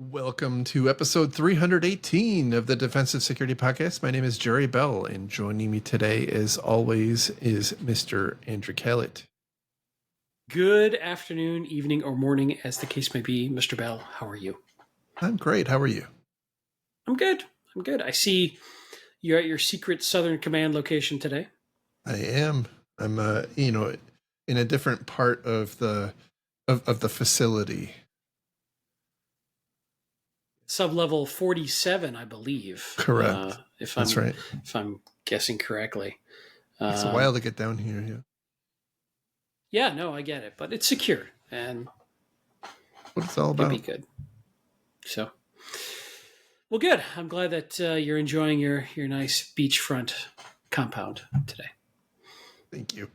Welcome to episode 318 of the Defensive Security Podcast. My name is Jerry Bell, and joining me today, as always, is Mr. Andrew Callett. Good afternoon, evening, or morning, as the case may be, Mr. Bell. How are you? I'm great. How are you? I'm good. I see you're at your secret Southern Command location today. I am. I'm, in a different part of the facility. Sublevel 47, I believe. Correct. That's right. If I'm guessing correctly. It's a while to get down here. Yeah. Yeah, no, I get it, but it's secure and What it's all about. It'll be good. So, well, good. I'm glad that you're enjoying your nice beachfront compound today. Thank you.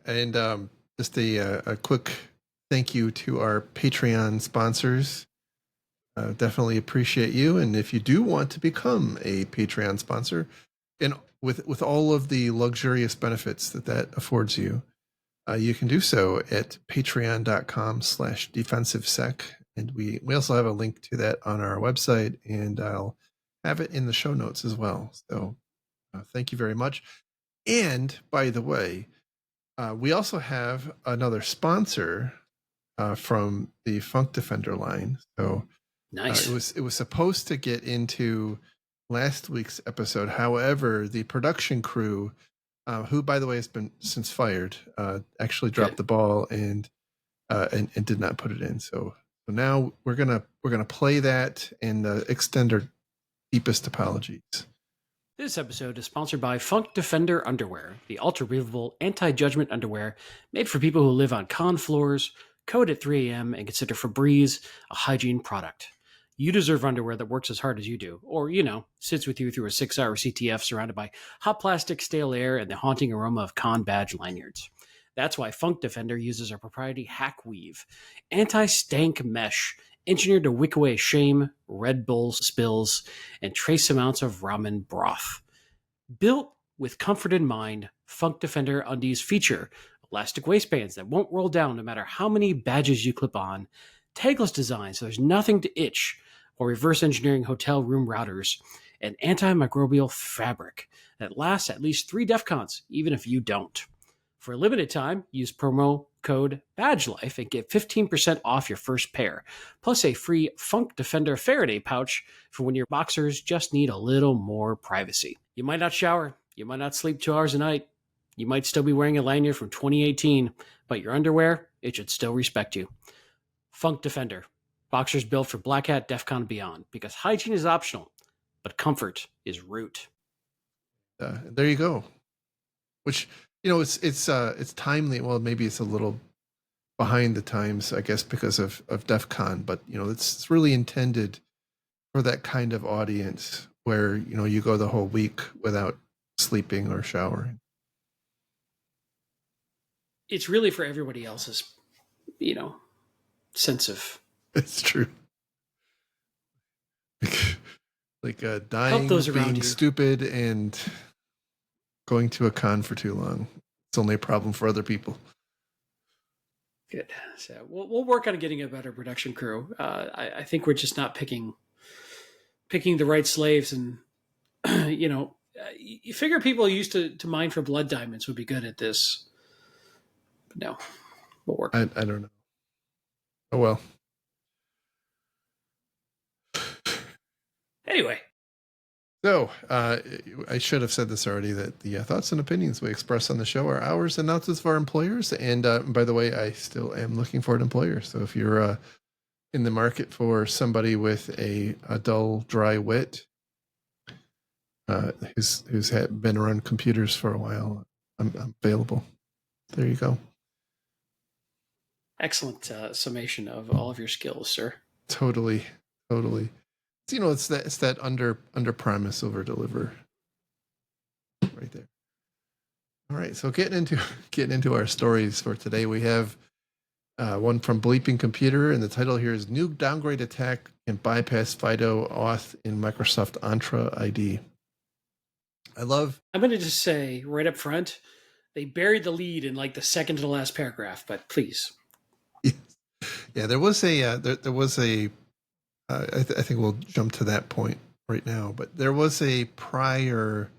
And just a quick thank you to our Patreon sponsors. Definitely appreciate you. And if you do want to become a Patreon sponsor, and with all of the luxurious benefits that affords you, you can do so at patreon.com/defensivesec. And we also have a link to that on our website, and I'll have it in the show notes as well. So thank you very much. And by the way, we also have another sponsor from the Funk Defender line. So nice. It was supposed to get into last week's episode. However, the production crew, who by the way has been since fired, actually dropped the ball and did not put it in. So now we're gonna play that and extend our deepest apologies. This episode is sponsored by Funk Defender Underwear, the ultra-breathable, anti-judgment underwear made for people who live on con floors, code at 3 a.m., and consider Febreze a hygiene product. You deserve underwear that works as hard as you do, or, sits with you through a 6-hour CTF surrounded by hot plastic, stale air, and the haunting aroma of con badge lanyards. That's why Funk Defender uses our proprietary Hack Weave, anti-stank mesh, engineered to wick away shame, Red Bull spills, and trace amounts of ramen broth. Built with comfort in mind, Funk Defender undies feature elastic waistbands that won't roll down no matter how many badges you clip on, tagless design so there's nothing to itch, or reverse engineering hotel room routers, and antimicrobial fabric that lasts at least 3 DEF CONs, even if you don't. For a limited time, use promo code BadgeLife and get 15% off your first pair, plus a free Funk Defender Faraday pouch for when your boxers just need a little more privacy. You might not shower, you might not sleep 2 hours a night, you might still be wearing a lanyard from 2018, but your underwear, it should still respect you. Funk Defender, boxers built for Black Hat, DEF CON, and beyond, because hygiene is optional, but comfort is root. There you go. Which, it's timely. Well, maybe it's a little behind the times, I guess, because of DEF CON, but it's really intended for that kind of audience where you go the whole week without sleeping or showering. It's really for everybody else's, sense of. It's true. Like dying, being stupid, and going to a con for too long. It's only a problem for other people. Good. So we'll work on getting a better production crew. I think we're just not picking the right slaves, and you figure people used to mine for blood diamonds would be good at this, but no, we'll work. I don't know. Oh well. Anyway. So, I should have said this already, that the thoughts and opinions we express on the show are ours and not those of our employers. And by the way, I still am looking for an employer. So if you're in the market for somebody with a dull, dry wit, who's been around computers for a while, I'm available. There you go. Excellent summation of all of your skills, sir. Totally. It's that under promise, over deliver, right there. All right, so getting into our stories for today, we have one from Bleeping Computer, and the title here is "New Downgrade Attack Can Bypass FIDO Auth in Microsoft Entra ID." I'm going to just say right up front, they buried the lead in like the second to the last paragraph, but please. Yeah, there was a I think we'll jump to that point right now. But there was a prior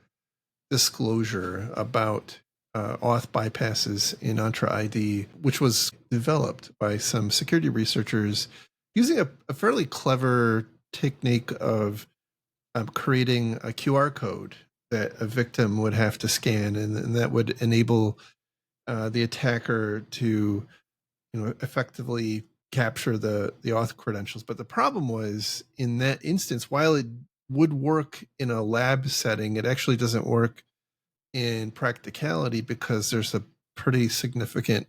disclosure about auth bypasses in Entra ID, which was developed by some security researchers using a fairly clever technique of creating a QR code that a victim would have to scan, and that would enable the attacker to, effectively capture the auth credentials. But the problem was, in that instance, while it would work in a lab setting, it actually doesn't work in practicality because there's a pretty significant,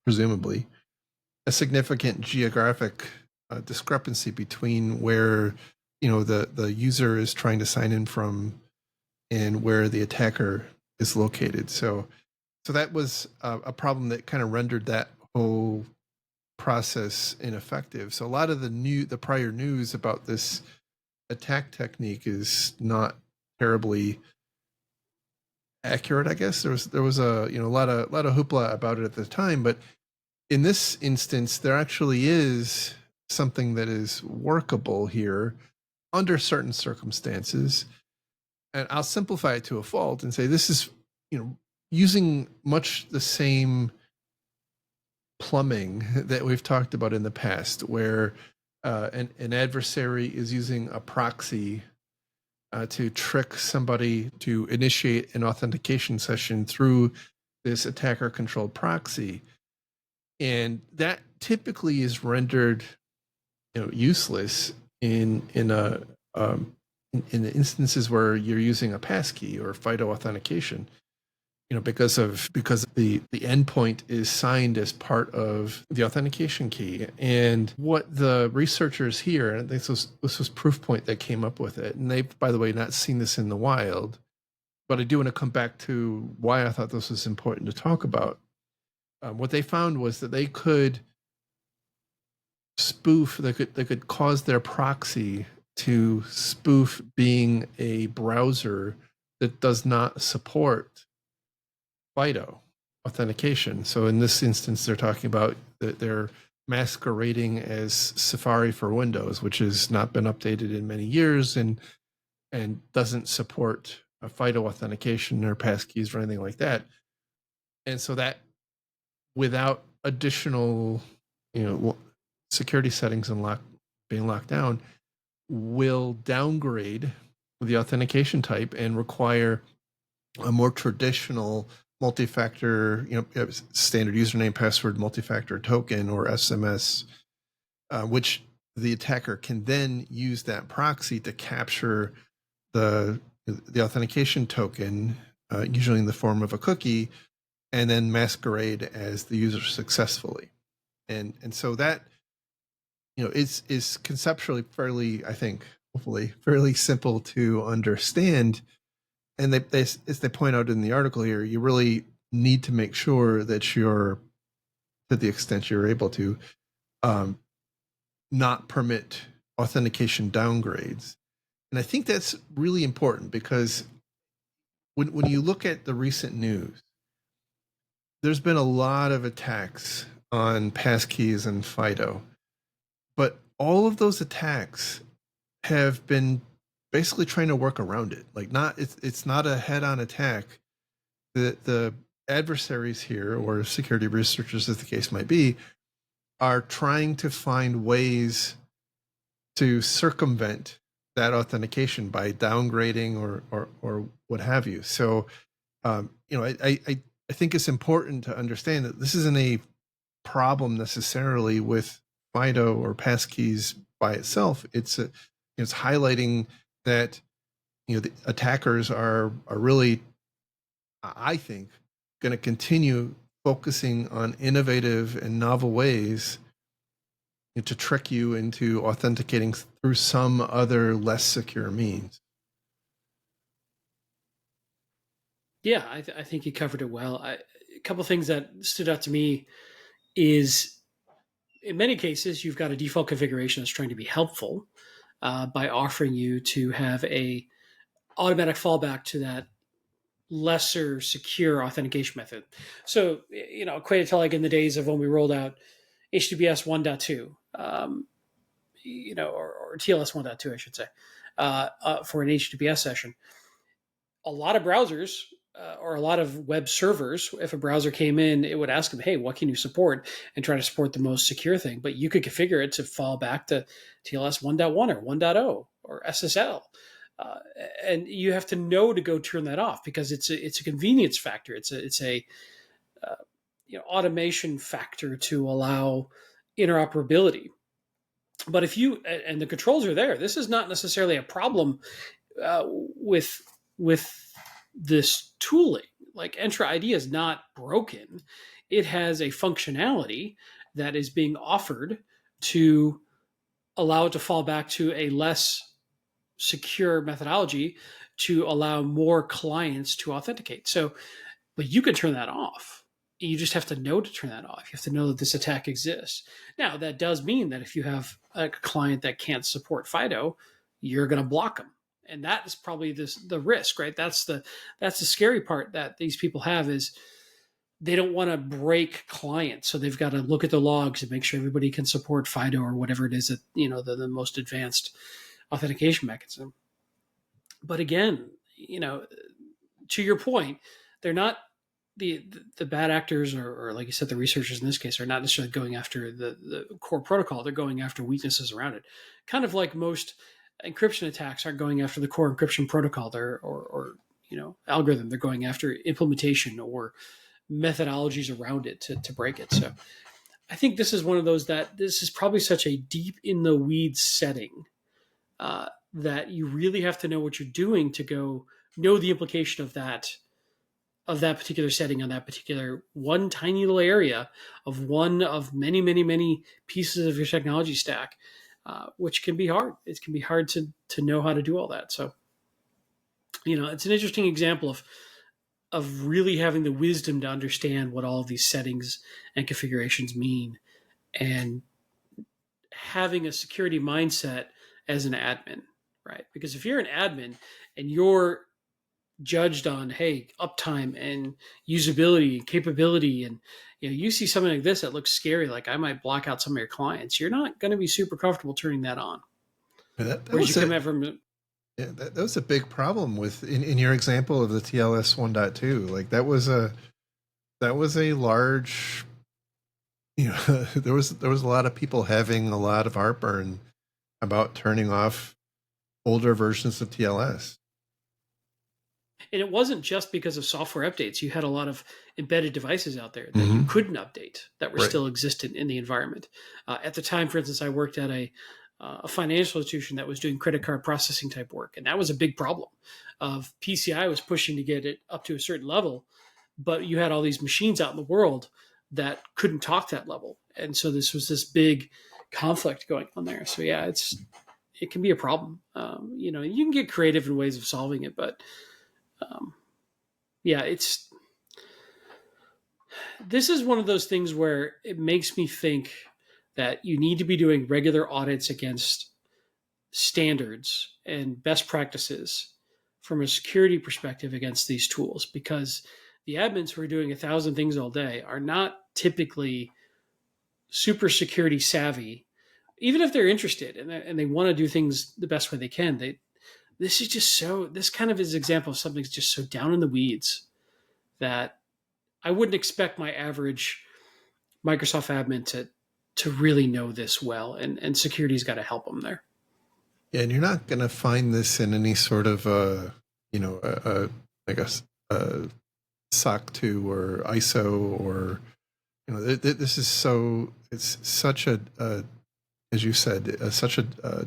presumably a significant geographic discrepancy between where the user is trying to sign in from and where the attacker is located. So that was a problem that kind of rendered that whole process ineffective. So a lot of the prior news about this attack technique is not terribly accurate. I guess there was a lot of hoopla about it at the time, but in this instance, there actually is something that is workable here under certain circumstances. And I'll simplify it to a fault and say this is, using much the same plumbing that we've talked about in the past, where an adversary is using a proxy to trick somebody to initiate an authentication session through this attacker-controlled proxy. And that typically is rendered, useless in instances where you're using a passkey or FIDO authentication, because the endpoint is signed as part of the authentication key. And what the researchers here, and this was Proofpoint that came up with it, and they've, by the way, not seen this in the wild, but I do want to come back to why I thought this was important to talk about. What they found was that they could spoof, they could cause their proxy to spoof being a browser that does not support FIDO authentication. So in this instance, they're talking about that they're masquerading as Safari for Windows, which has not been updated in many years and doesn't support a FIDO authentication or passkeys or anything like that. And so that, without additional, security settings and being locked down, will downgrade the authentication type and require a more traditional multi-factor, standard username, password, multi-factor token, or SMS, which the attacker can then use that proxy to capture the authentication token, usually in the form of a cookie, and then masquerade as the user successfully. And so that, is conceptually fairly, I think, hopefully fairly simple to understand. And they, as they point out in the article here, you really need to make sure that you're, to the extent you're able to, not permit authentication downgrades. And I think that's really important because when you look at the recent news, there's been a lot of attacks on passkeys and FIDO, but all of those attacks have been basically trying to work around it. Like, it's not a head-on attack. The adversaries here, or security researchers, as the case might be, are trying to find ways to circumvent that authentication by downgrading or what have you. So, I think it's important to understand that this isn't a problem necessarily with FIDO or passkeys by itself. It's highlighting that the attackers are really, I think, going to continue focusing on innovative and novel ways to trick you into authenticating through some other less secure means. Yeah, I think you covered it well. A couple of things that stood out to me is, in many cases, you've got a default configuration that's trying to be helpful by offering you to have a automatic fallback to that lesser secure authentication method. So, equated to like in the days of when we rolled out HTTPS 1.2. or TLS 1.2, I should say, for an HTTPS session. A lot of browsers or a lot of web servers, if a browser came in, it would ask them, hey, what can you support? And try to support the most secure thing. But you could configure it to fall back to TLS 1.1 or 1.0 or SSL. And you have to know to go turn that off because it's a convenience factor. It's a automation factor to allow interoperability. But if you and the controls are there, this is not necessarily a problem with this tooling. Like Entra ID is not broken; it has a functionality that is being offered to allow it to fall back to a less secure methodology to allow more clients to authenticate. So, but you can turn that off. You just have to know to turn that off. You have to know that this attack exists. Now, that does mean that if you have a client that can't support FIDO, you're going to block them. And that is probably the risk, right? That's the scary part that these people have is they don't want to break clients. So they've got to look at the logs and make sure everybody can support FIDO or whatever it is that, the most advanced authentication mechanism. But again, to your point, they're not the bad actors or like you said, the researchers in this case are not necessarily going after the core protocol. They're going after weaknesses around it. Kind of like most encryption attacks aren't going after the core encryption protocol or algorithm. They're going after implementation or methodologies around it to break it. So I think this is one of those that this is probably such a deep in the weeds setting that you really have to know what you're doing to go know the implication of that particular setting on that particular one tiny little area of one of many, many, many pieces of your technology stack, which can be hard. It can be hard to know how to do all that. So, it's an interesting example of really having the wisdom to understand what all of these settings and configurations mean and having a security mindset as an admin, right? Because if you're an admin and you're judged on, hey, uptime and usability and capability, and you see something like this that looks scary, like I might block out some of your clients, you're not going to be super comfortable turning that on. That was a big problem with in your example of the TLS 1.2. Like that was a large, there was a lot of people having a lot of heartburn about turning off older versions of TLS. And it wasn't just because of software updates. You had a lot of embedded devices out there that you couldn't update that were still existent in the environment. At the time, for instance, I worked at a financial institution that was doing credit card processing type work. And that was a big problem of PCI was pushing to get it up to a certain level, but you had all these machines out in the world that couldn't talk that level. And so this was this big conflict going on there. So yeah, it can be a problem. You can get creative in ways of solving it, but this is one of those things where it makes me think that you need to be doing regular audits against standards and best practices from a security perspective against these tools, because the admins who are doing 1,000 things all day are not typically super security savvy, even if they're interested and they want to do things the best way they can. This kind of is an example of something that's just so down in the weeds that I wouldn't expect my average Microsoft admin to really know this well, and security's got to help them there. Yeah, and you're not going to find this in any sort of SOC 2 or ISO or this is it's such a as you said such a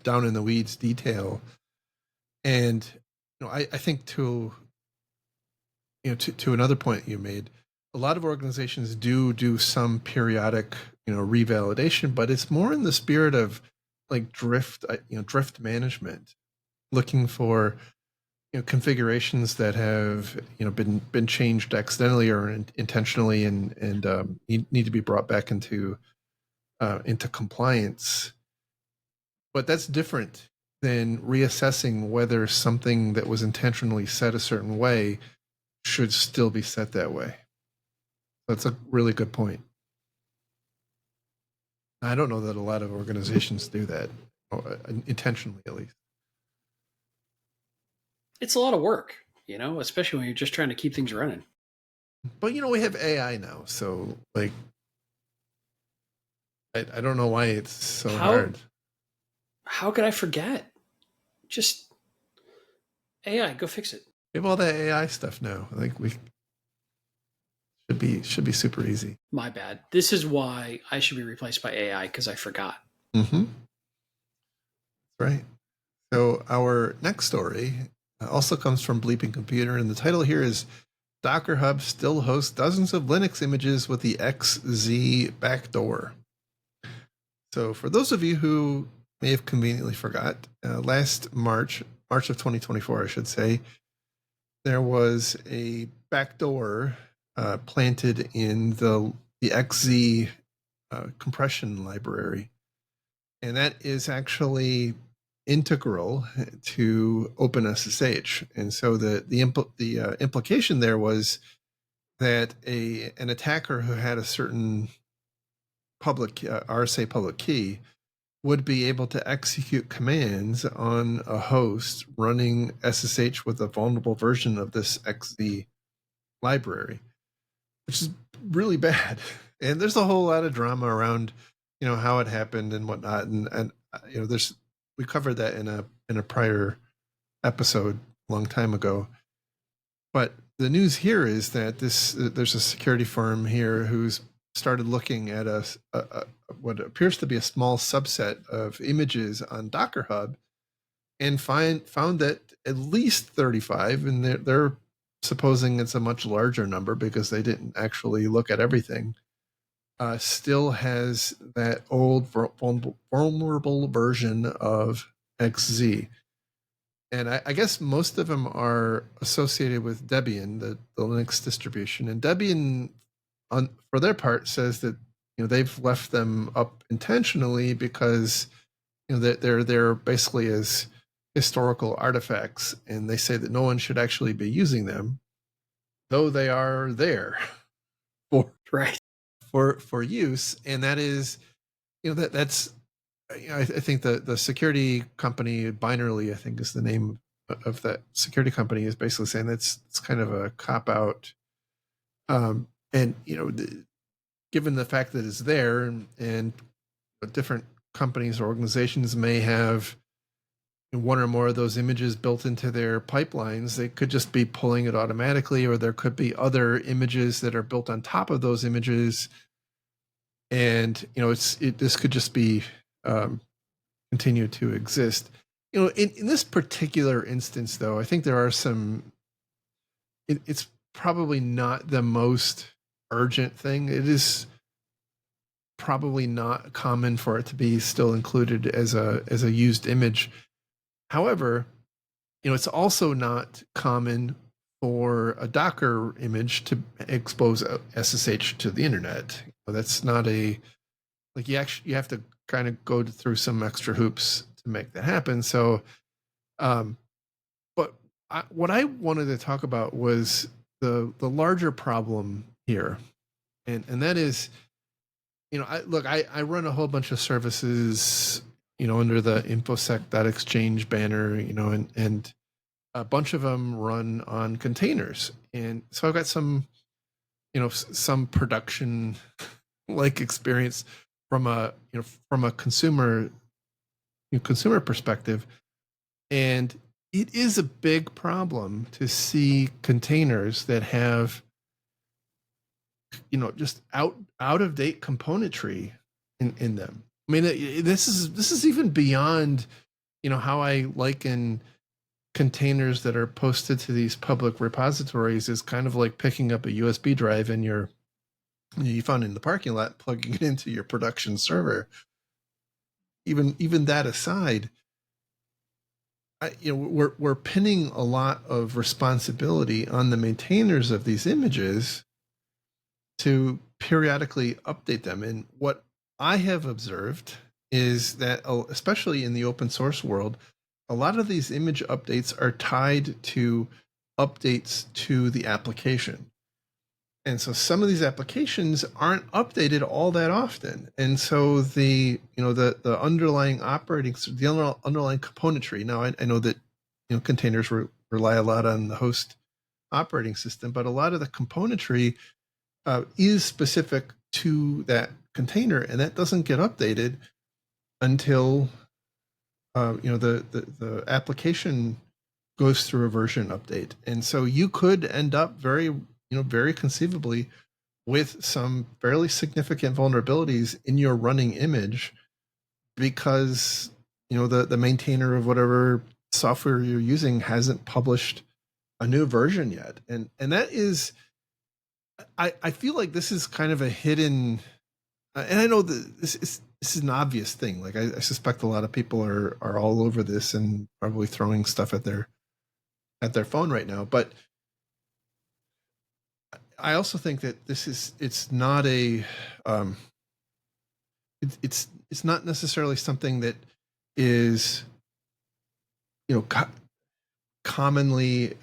down in the weeds detail, and I think to another point you made, a lot of organizations do some periodic revalidation, but it's more in the spirit of like drift management, looking for configurations that have been changed accidentally or intentionally and need to be brought back into compliance. But that's different than reassessing whether something that was intentionally set a certain way should still be set that way. That's a really good point. I don't know that a lot of organizations do that, intentionally at least. It's a lot of work, especially when you're just trying to keep things running. But we have AI now, so like, I don't know why it's so How hard. how could I forget? Just AI, go fix it. We have all that AI stuff now. Like we should be super easy. My bad. This is why I should be replaced by AI because I forgot. Mm-hmm. Right. So our next story also comes from Bleeping Computer, and the title here is Docker Hub still hosts dozens of Linux images with the XZ backdoor. So for those of you who may have conveniently forgot, last March of 2024, I should say, there was a backdoor planted in the XZ compression library, and that is actually integral to OpenSSH. And so the implication there was that an attacker who had a certain public RSA public key would be able to execute commands on a host running SSH with a vulnerable version of this XZ library, which is really bad. And there's a whole lot of drama around, how it happened and whatnot. And we covered that in a prior episode a long time ago. But the news here is that there's a security firm here who's started looking at what appears to be a small subset of images on Docker Hub, and found that at least 35, and they're supposing it's a much larger number because they didn't actually look at everything, still has that old vulnerable version of XZ. And I guess most of them are associated with Debian, the Linux distribution. And Debian, for their part, says that they've left them up intentionally because they're basically as historical artifacts, and they say that no one should actually be using them, though they are there for use. And that is, that's I think the security company, Binarly, I think is the name of that security company, is basically saying it's kind of a cop out. And given the fact that it's there, and different companies or organizations may have one or more of those images built into their pipelines, they could just be pulling it automatically, or there could be other images that are built on top of those images. And this could just be continue to exist. In this particular instance, though, I think there are some. It's probably not the most urgent thing. It is probably not common for it to be still included as a used image. However, it's also not common for a Docker image to expose SSH to the internet. That's not you have to kind of go through some extra hoops to make that happen. So, but what I wanted to talk about was the larger problem here, and that is, I run a whole bunch of services, under the infosec.exchange banner, and a bunch of them run on containers, and so I've got some production like experience from a consumer perspective. And it is a big problem to see containers that have just out of date componentry in them. I mean, this is even beyond how I liken containers that are posted to these public repositories is kind of like picking up a USB drive and you found in the parking lot, plugging it into your production server. Even that aside, we're pinning a lot of responsibility on the maintainers of these images to periodically update them. And what I have observed is that, especially in the open source world, a lot of these image updates are tied to updates to the application. And so some of these applications aren't updated all that often. And so the underlying the underlying componentry. Now I know that containers rely a lot on the host operating system, but a lot of the componentry is specific to that container, and that doesn't get updated until the application goes through a version update. And so you could end up very conceivably with some fairly significant vulnerabilities in your running image because the maintainer of whatever software you're using hasn't published a new version yet. And that is, I feel like this is kind of a hidden, and I know that this is an obvious thing. Like I suspect a lot of people are all over this and probably throwing stuff at their phone right now. But I also think that it's not it's not necessarily something that is commonly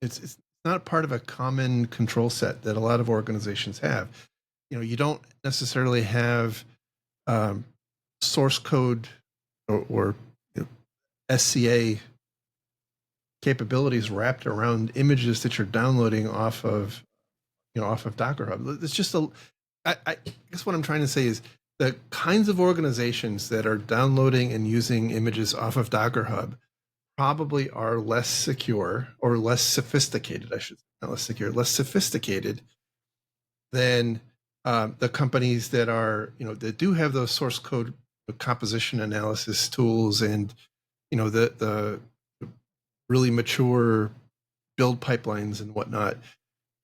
it's not part of a common control set that a lot of organizations have. You don't necessarily have source code or SCA capabilities wrapped around images that you're downloading off of Docker Hub. It's just I guess what I'm trying to say is the kinds of organizations that are downloading and using images off of Docker Hub probably are less secure or less sophisticated. I should not less secure, less sophisticated than the companies that are that do have those source code composition analysis tools and the really mature build pipelines and whatnot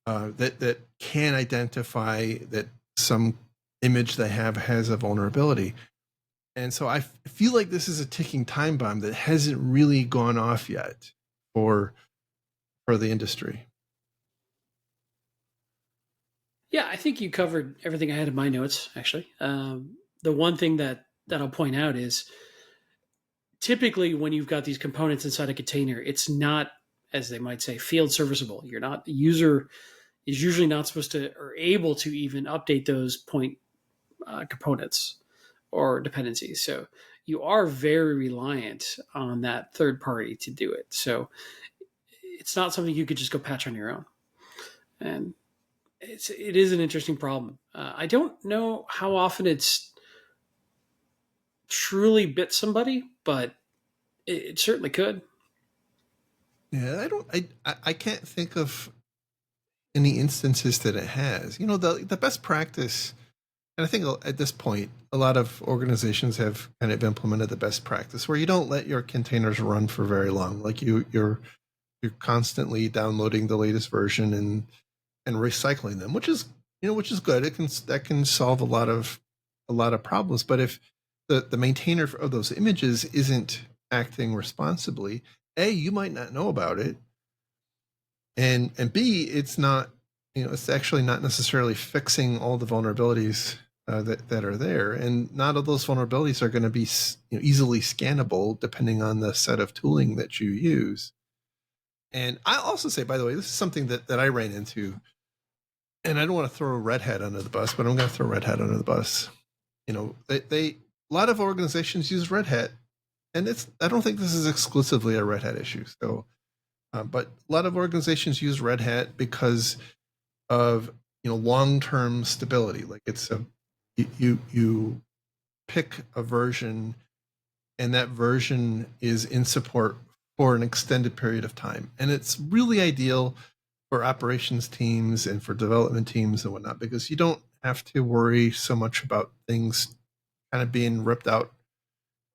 that can identify that some image they have has a vulnerability. And so I feel like this is a ticking time bomb that hasn't really gone off yet for the industry. Yeah, I think you covered everything I had in my notes, actually. The one thing that I'll point out is typically when you've got these components inside a container, it's not, as they might say, field serviceable. The user is usually not supposed to or able to even update those point components or dependencies. So you are very reliant on that third party to do it. So it's not something you could just go patch on your own. And it is an interesting problem. I don't know how often it's truly bit somebody, but it certainly could. Yeah, I can't think of any instances that it has. The best practice, and I think at this point a lot of organizations have kind of implemented the best practice where you don't let your containers run for very long. Like you're constantly downloading the latest version and recycling them, which is good. That can solve a lot of problems. But if the maintainer of those images isn't acting responsibly, A, you might not know about it, and B, it's not it's actually not necessarily fixing all the vulnerabilities that are there, and not all those vulnerabilities are going to be easily scannable depending on the set of tooling that you use. And I'll also say, by the way, this is something that I ran into, and I don't want to throw Red Hat under the bus, but I'm going to throw Red Hat under the bus. They a lot of organizations use Red Hat, and I don't think this is exclusively a Red Hat issue. So, but a lot of organizations use Red Hat because of long-term stability. Like you pick a version, and that version is in support for an extended period of time, and it's really ideal for operations teams and for development teams and whatnot, because you don't have to worry so much about things kind of being ripped out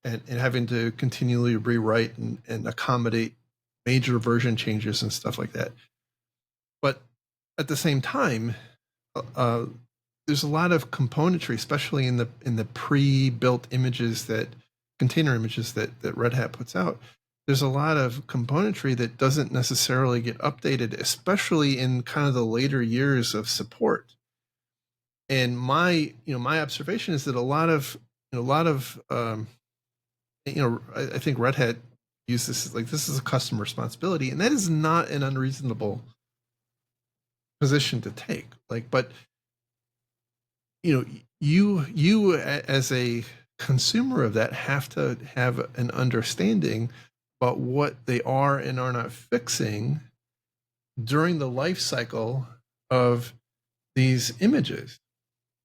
and having to continually rewrite and accommodate major version changes and stuff like that. But at the same time, there's a lot of componentry, especially in the pre-built container images that Red Hat puts out. There's a lot of componentry that doesn't necessarily get updated, especially in kind of the later years of support. And my observation is that a lot of I think Red Hat uses this as like, this is a customer responsibility, and that is not an unreasonable position to take. Like, but you know, you as a consumer of that have to have an understanding about what they are and are not fixing during the life cycle of these images.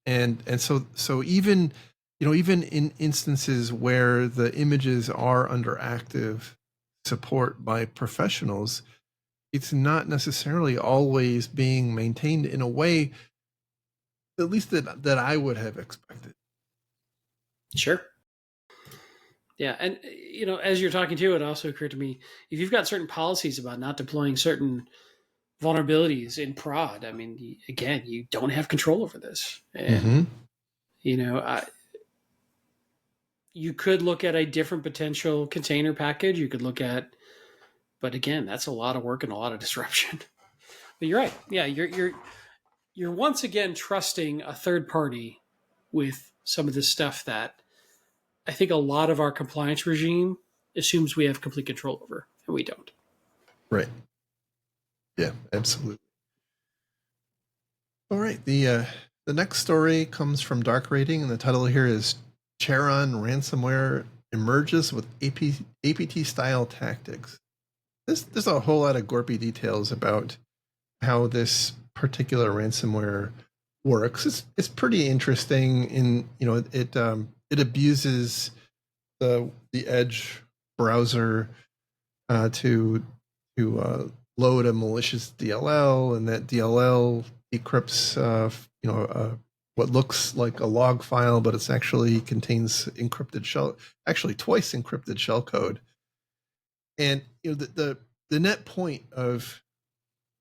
And so even, even in instances where the images are under active support by professionals, it's not necessarily always being maintained in a way, at least that I would have expected. Sure. Yeah, and as you're talking to it also occurred to me, if you've got certain policies about not deploying certain vulnerabilities in prod, I mean, again, you don't have control over this, and Mm-hmm. You could look at a different potential container package. You could look at, but again, that's a lot of work and a lot of disruption. But you're right. Yeah, you're once again trusting a third party with some of this stuff that I think a lot of our compliance regime assumes we have complete control over, and we don't. Right. Yeah, absolutely. All right. The next story comes from Dark Rating, and the title here is Charon ransomware emerges with APT style tactics. There's a whole lot of gorpy details about how this particular ransomware works. It's pretty interesting. It abuses the Edge browser to load a malicious DLL, and that DLL decrypts what looks like a log file, but it's actually contains encrypted shell, actually twice encrypted shell code. And the net point of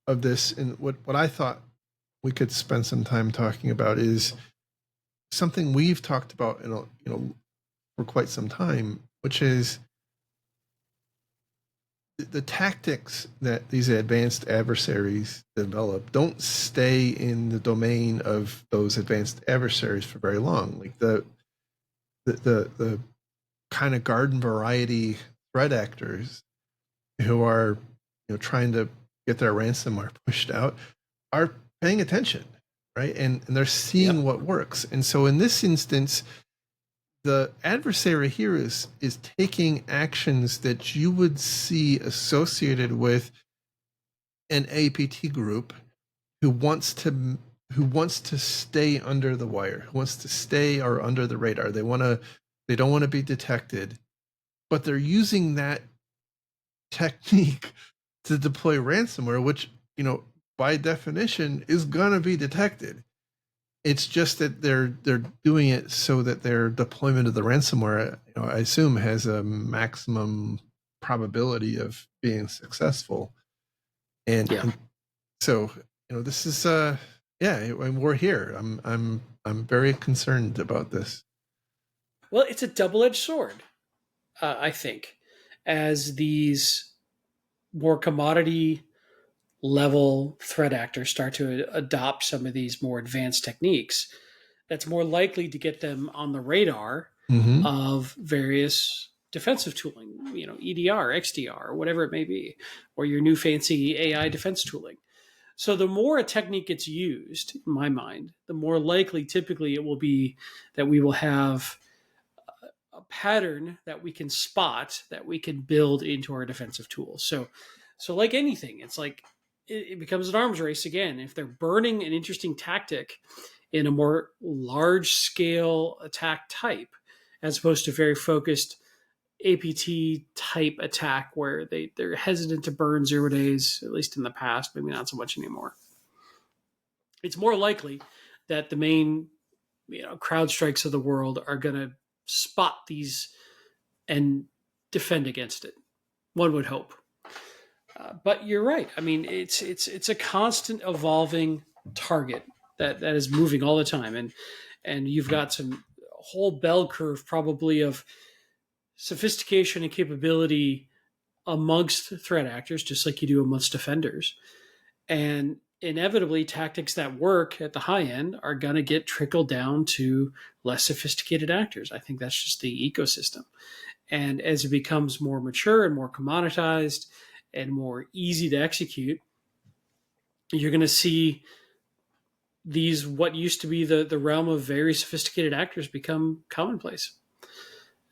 this, and what I thought we could spend some time talking about, is something we've talked about for quite some time, which is the tactics that these advanced adversaries develop don't stay in the domain of those advanced adversaries for very long. Like the kind of garden variety threat actors who are trying to get their ransomware pushed out are paying attention, right? And they're seeing what works. And so in this instance, the adversary here is taking actions that you would see associated with an APT group who wants to stay under the wire, who wants to stay or under the radar. They don't want to be detected, but they're using that technique to deploy ransomware, which by definition is gonna be detected. It's just that they're doing it so that their deployment of the ransomware, I assume, has a maximum probability of being successful. And so this is and we're here. I'm very concerned about this. Well, it's a double-edged sword, I think, as these more commodity level threat actors start to adopt some of these more advanced techniques. That's more likely to get them on the radar of various defensive tooling, EDR, XDR, whatever it may be, or your new fancy AI defense tooling. So the more a technique gets used, in my mind, the more likely typically it will be that we will have a pattern that we can spot, that we can build into our defensive tools. So like anything, it's like it becomes an arms race again. If they're burning an interesting tactic in a more large scale attack type, as opposed to very focused APT type attack where they're hesitant to burn 0 days, at least in the past, maybe not so much anymore. It's more likely that the main CrowdStrikes of the world are going to spot these and defend against it. One would hope. But you're right. I mean, it's a constant evolving target that is moving all the time, and you've got some whole bell curve probably of sophistication and capability amongst threat actors, just like you do amongst defenders. And inevitably, tactics that work at the high end are going to get trickled down to less sophisticated actors. I think that's just the ecosystem. And as it becomes more mature and more commoditized and more easy to execute, You're going to see these what used to be the realm of very sophisticated actors become commonplace.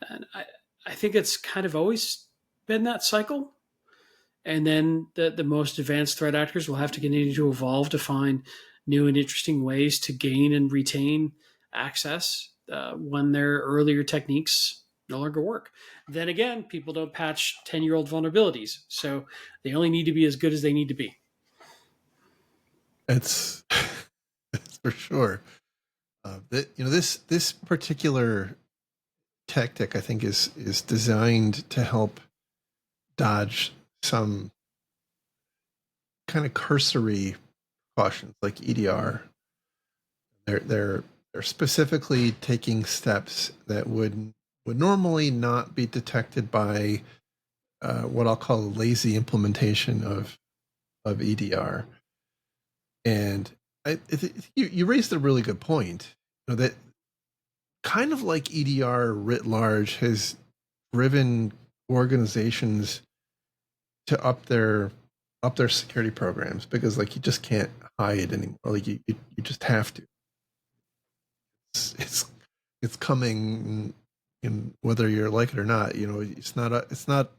And I think it's kind of always been that cycle. And then the most advanced threat actors will have to continue to evolve to find new and interesting ways to gain and retain access when their earlier techniques no longer work. Then again, people don't patch 10-year-old vulnerabilities, so they only need to be as good as they need to be. It's that's for sure. This particular tactic, I think, is designed to help dodge some kind of cursory precautions like EDR. They're specifically taking steps that would normally not be detected by what I'll call a lazy implementation of EDR. And you raised a really good point. That kind of like EDR writ large has driven organizations to up their security programs, because like you just can't hide anymore. Like you just have to. It's coming in whether you're like it or not. It's not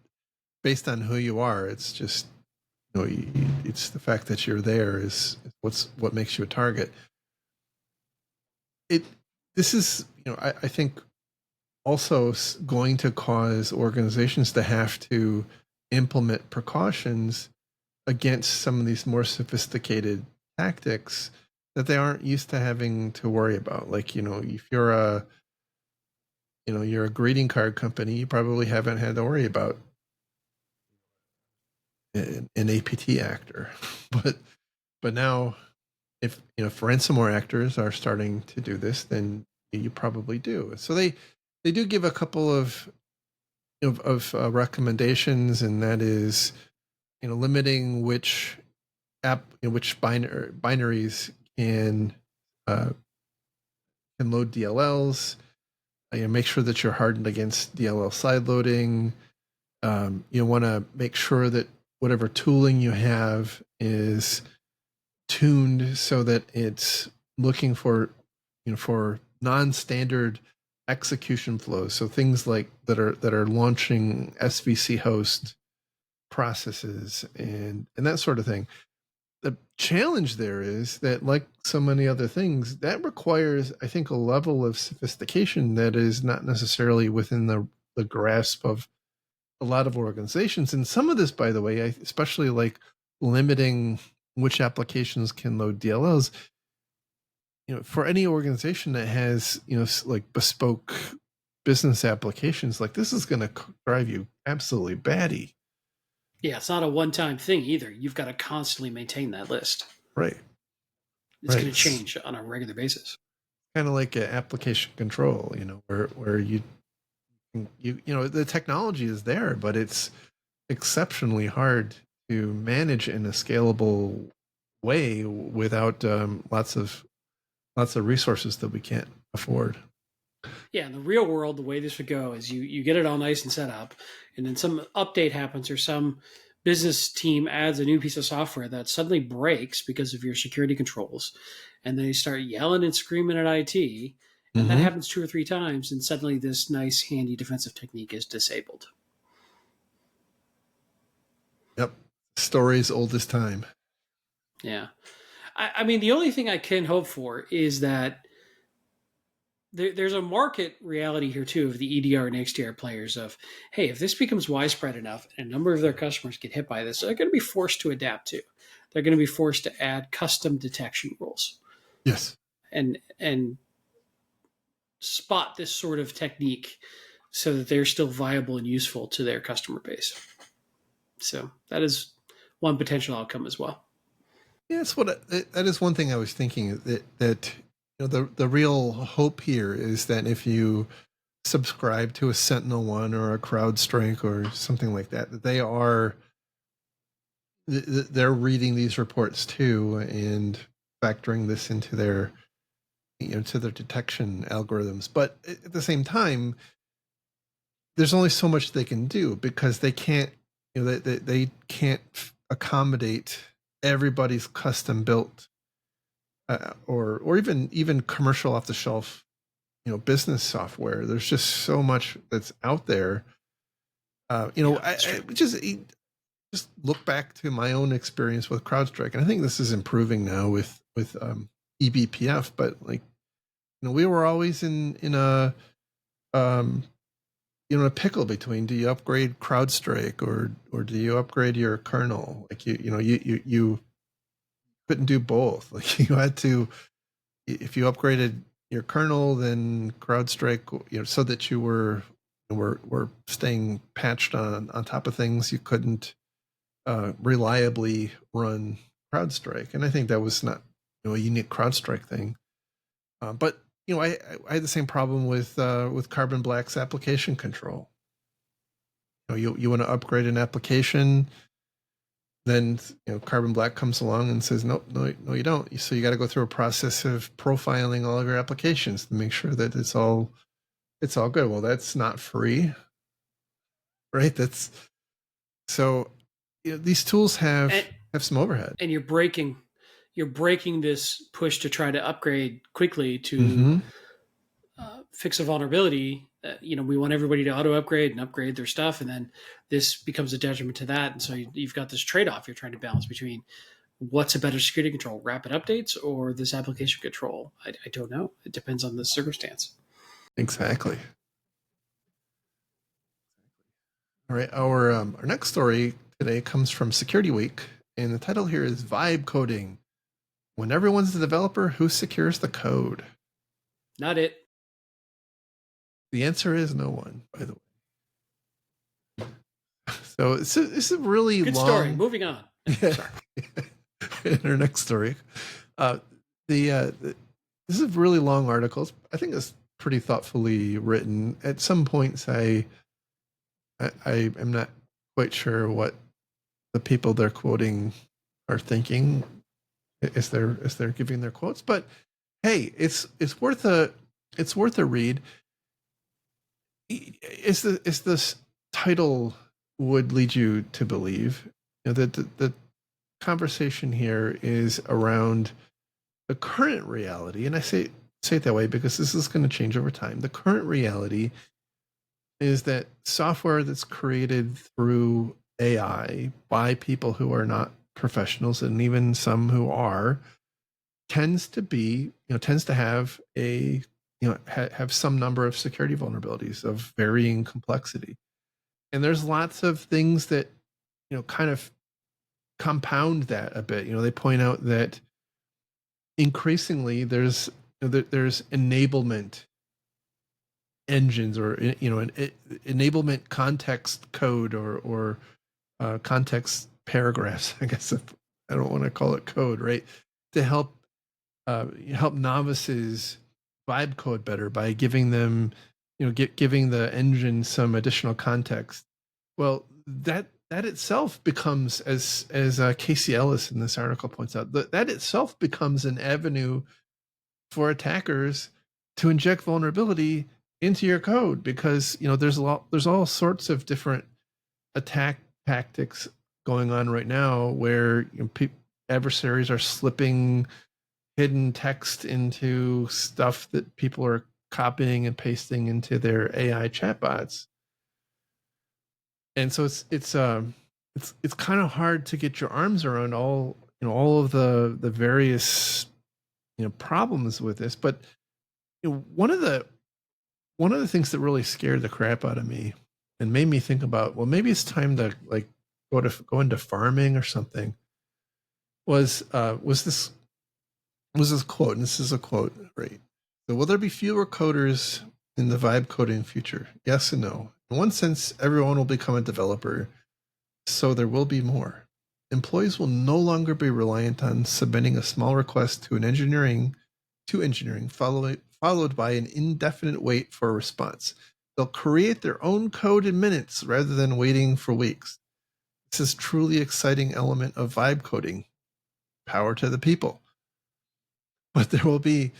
based on who you are. It's just it's the fact that you're there is what makes you a target. This is I think also going to cause organizations to have to implement precautions against some of these more sophisticated tactics that they aren't used to having to worry about. Like, if you're a greeting card company, you probably haven't had to worry about an APT actor. But now, if ransomware actors are starting to do this, then you probably do. So they do give a couple of recommendations, and that is limiting which binaries can load DLLs. Make sure that you're hardened against DLL sideloading. You want to make sure that whatever tooling you have is tuned so that it's looking for non-standard execution flows. So things like that are launching SVC host processes and that sort of thing. The challenge there is that, like so many other things, that requires, I think, a level of sophistication that is not necessarily within the grasp of a lot of organizations. And some of this, by the way, especially like limiting which applications can load DLLs, for any organization that has, like bespoke business applications, like this is going to drive you absolutely batty. Yeah, it's not a one-time thing either. You've got to constantly maintain that list. Right. It's going to change on a regular basis. Kind of like application control, where you the technology is there, but it's exceptionally hard to manage in a scalable way without lots of resources that we can't afford. Yeah, in the real world, the way this would go is you get it all nice and set up, and then some update happens or some business team adds a new piece of software that suddenly breaks because of your security controls, and they start yelling and screaming at IT, and that happens 2 or 3 times, and suddenly this nice, handy defensive technique is disabled. Yep. Story's old as time. Yeah. I mean, the only thing I can hope for is that there's a market reality here too of the EDR and XDR players of, hey, if this becomes widespread enough and a number of their customers get hit by this, they're going to be forced to adapt to. They're going to be forced to add custom detection rules. Yes. And spot this sort of technique so that they're still viable and useful to their customer base. So that is one potential outcome as well. Yeah, that is one thing I was thinking, that the real hope here is that if you subscribe to a SentinelOne or a CrowdStrike or something like that they're reading these reports too and factoring this into their to their detection algorithms. But at the same time, there's only so much they can do, because they can't they can't accommodate everybody's custom built, or even commercial off the shelf, business software. There's just so much that's out there. I just look back to my own experience with CrowdStrike, and I think this is improving now with eBPF. But we were always in a a pickle between, do you upgrade CrowdStrike or do you upgrade your kernel? You couldn't do both. You had to, if you upgraded your kernel, then CrowdStrike, so that you were staying patched on top of things, you couldn't reliably run CrowdStrike. And I think that was not a unique CrowdStrike thing. But I had the same problem with Carbon Black's application control. You want to upgrade an application, then Carbon Black comes along and says, no, you don't. So you got to go through a process of profiling all of your applications to make sure that it's all good. Well, that's not free, right? That's so. These tools have some overhead, and you're breaking this push to try to upgrade quickly to fix a vulnerability. We want everybody to auto upgrade and upgrade their stuff, and then this becomes a detriment to that. And so you've got this trade-off you're trying to balance between what's a better security control, rapid updates or this application control. I don't know. It depends on the circumstance. Exactly. All right, our next story today comes from Security Week, and the title here is Vibe Coding. When everyone's the developer, who secures the code? Not it. The answer is no one, by the way. So it's a really good long story. Moving on. Yeah. In our next story, this is a really long article. I think it's pretty thoughtfully written. At some points, I am not quite sure what the people they're quoting are thinking as they're giving their quotes. But hey, it's worth a read. Is this title would lead you to believe that the conversation here is around the current reality, and I say it that way because this is going to change over time. The current reality is that software that's created through AI by people who are not professionals, and even some who are, tends to have have some number of security vulnerabilities of varying complexity. And there's lots of things that kind of compound that a bit. They point out that increasingly there's enablement engines, or enablement context code, or context paragraphs, I guess. I don't want to call it code, right? To help novices vibe code better by giving them, giving the engine some additional context. Well, that itself becomes, as Casey Ellis in this article points out, that itself becomes an avenue for attackers to inject vulnerability into your code, because there's all sorts of different attack tactics going on right now where adversaries are slipping hidden text into stuff that people are copying and pasting into their AI chatbots. And so it's kind of hard to get your arms around all of the various problems with this. But one of the things that really scared the crap out of me and made me think about, well, maybe it's time to go into farming or something, was this quote, and this is a quote, right? So, will there be fewer coders in the vibe coding future? Yes and no. In one sense, everyone will become a developer, so there will be more. Employees will no longer be reliant on submitting a small request to engineering, followed by an indefinite wait for a response. They'll create their own code in minutes rather than waiting for weeks. This is truly exciting element of vibe coding. Power to the people. But there will be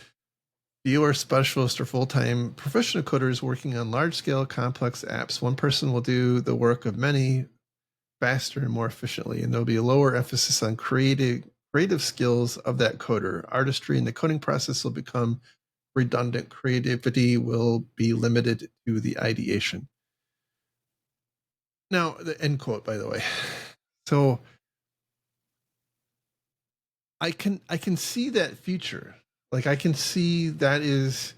fewer specialists or full-time professional coders working on large-scale complex apps. One person will do the work of many faster and more efficiently, and there'll be a lower emphasis on creative skills of that coder. Artistry in the coding process will become redundant. Creativity will be limited to the ideation. Now, the end quote, by the way. So I can see that future. Like, I can see that is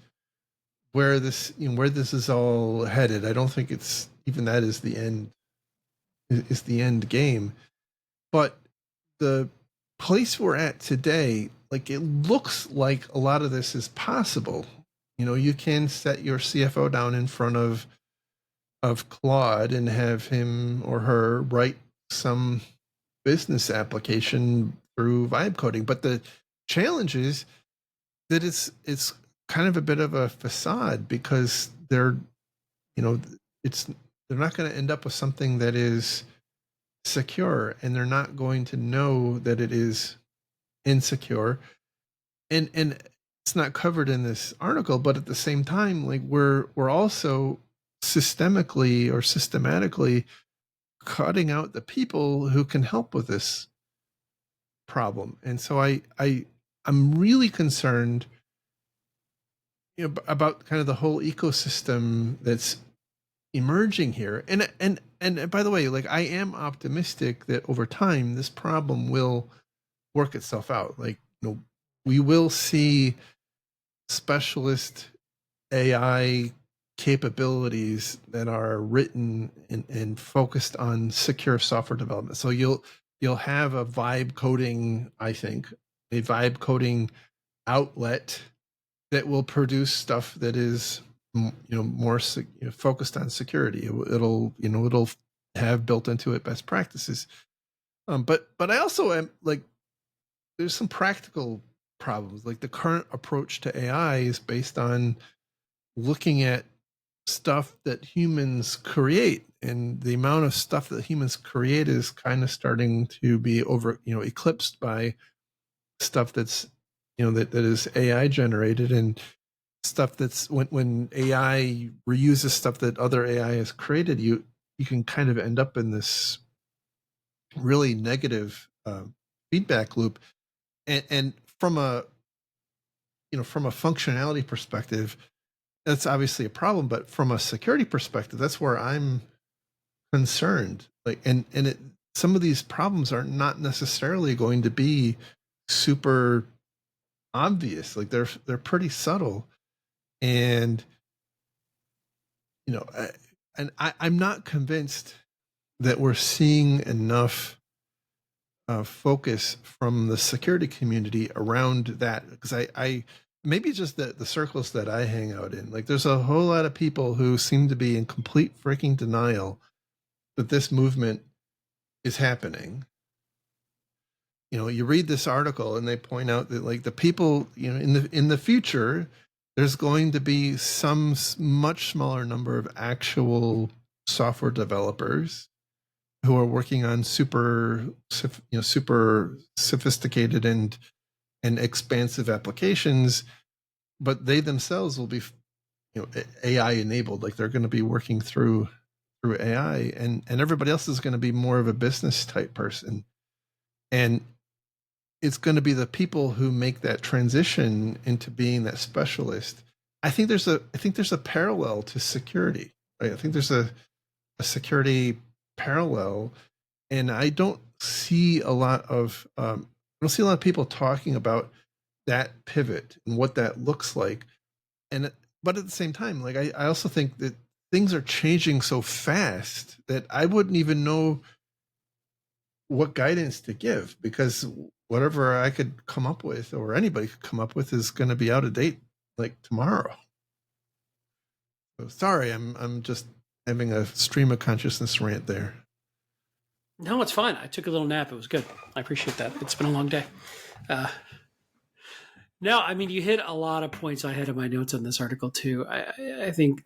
where this is all headed. I don't think it's even that is the end game. But the place we're at today, like, it looks like a lot of this is possible. You can set your CFO down in front of Claude and have him or her write some business application through vibe coding. But the challenge is that it's kind of a bit of a facade, because they're not going to end up with something that is secure, and they're not going to know that it is insecure. And it's not covered in this article, but at the same time, like, we're also systematically cutting out the people who can help with this problem. And so I'm really concerned, about kind of the whole ecosystem that's emerging here. And by the way, like, I am optimistic that over time this problem will work itself out. Like, we will see specialist AI capabilities that are written and focused on secure software development. So you'll have a vibe coding, I think, a vibe coding outlet that will produce stuff that is more focused on security. It'll have built into it best practices. But I also am like, there's some practical problems. Like, the current approach to AI is based on looking at stuff that humans create, and the amount of stuff that humans create is kind of starting to be eclipsed by stuff that's that is AI generated, and stuff that's when AI reuses stuff that other AI has created, you can kind of end up in this really negative feedback loop. And from a functionality perspective, that's obviously a problem. But from a security perspective, that's where I'm concerned. Like, and some of these problems are not necessarily going to be super obvious. Like, they're pretty subtle. And I'm not convinced that we're seeing enough focus from the security community around that, because I maybe just the circles that I hang out in, like, there's a whole lot of people who seem to be in complete freaking denial that this movement is happening. You read this article and they point out that, like, the people, in the future, there's going to be some much smaller number of actual software developers who are working on super sophisticated and expansive applications, but they themselves will be AI enabled. Like, they're going to be working through AI, and everybody else is going to be more of a business type person. And it's going to be the people who make that transition into being that specialist. I think there's a parallel to security, right? I think there's a security parallel, and I don't see a lot of people talking about that pivot and what that looks like. But at the same time, like, I also think that things are changing so fast that I wouldn't even know what guidance to give, because whatever I could come up with, or anybody could come up with, is going to be out of date like tomorrow. So sorry, I'm just having a stream of consciousness rant there. No, it's fine. I took a little nap. It was good. I appreciate that. It's been a long day. No, I mean, you hit a lot of points I had in my notes on this article too. I think,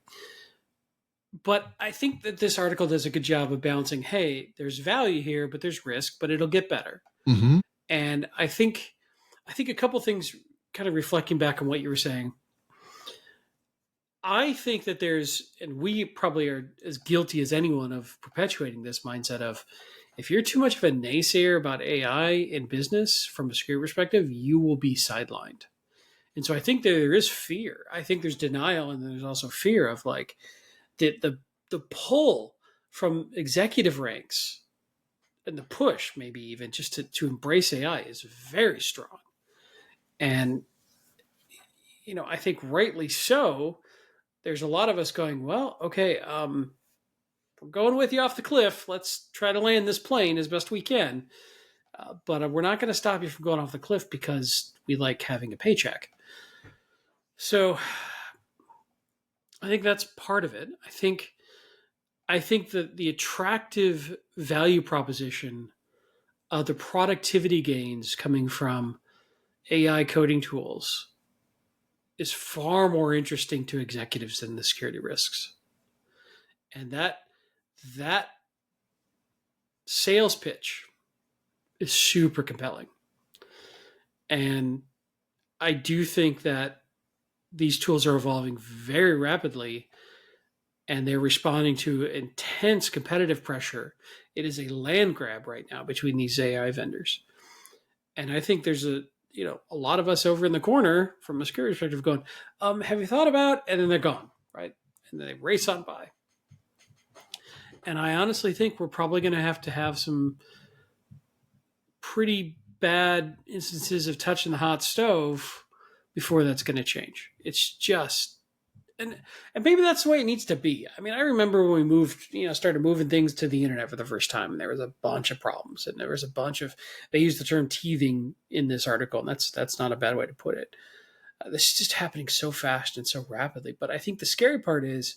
but I think that this article does a good job of balancing. Hey, there's value here, but there's risk, but it'll get better. Mm-hmm. And I think a couple things, kind of reflecting back on what you were saying. I think that there's, and we probably are as guilty as anyone of perpetuating this mindset of, if you're too much of a naysayer about AI in business from a security perspective, you will be sidelined. And so I think there is fear. I think there's denial, and there's also fear of like the pull from executive ranks and the push, maybe even just to embrace AI, is very strong. And I think rightly so. There's a lot of us going, well, okay, we're going with you off the cliff. Let's try to land this plane as best we can. But we're not going to stop you from going off the cliff because we like having a paycheck. So I think that's part of it. I think that the attractive value proposition of the productivity gains coming from AI coding tools is far more interesting to executives than the security risks. And that sales pitch is super compelling. And I do think that these tools are evolving very rapidly, and they're responding to intense competitive pressure. It is a land grab right now between these AI vendors. And I think there's a lot of us over in the corner from a security perspective going, have you thought about, and then they're gone, right? And then they race on by. And I honestly think we're probably going to have some pretty bad instances of touching the hot stove before that's going to change. It's just, and maybe that's the way it needs to be. I mean, I remember when we started moving things to the internet for the first time, and there was a bunch of problems, and there was a bunch of, they used the term teething in this article, and that's not a bad way to put it. This is just happening so fast and so rapidly. But I think the scary part is,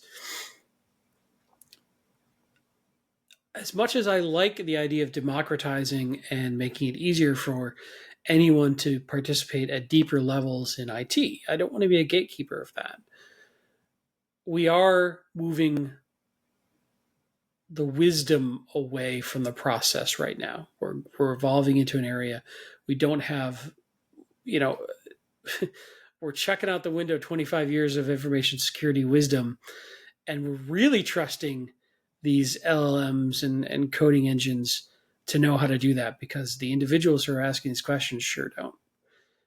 as much as I like the idea of democratizing and making it easier for anyone to participate at deeper levels in IT, I don't want to be a gatekeeper of that. We are moving the wisdom away from the process right now. We're evolving into an area we don't have, we're checking out the window 25 years of information security wisdom, and we're really trusting these LLMs and coding engines to know how to do that, because the individuals who are asking these questions sure don't.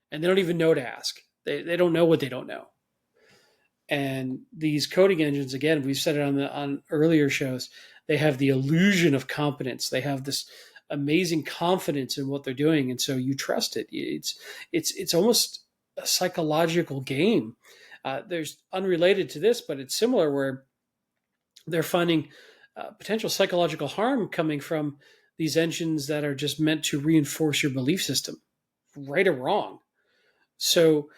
And they don't even know to ask. They don't know what they don't know. And these coding engines, again, we've said it on earlier shows, they have the illusion of competence. They have this amazing confidence in what they're doing, and so you trust it. It's almost a psychological game. There's unrelated to this, but it's similar, where they're finding potential psychological harm coming from these engines that are just meant to reinforce your belief system, right or wrong. So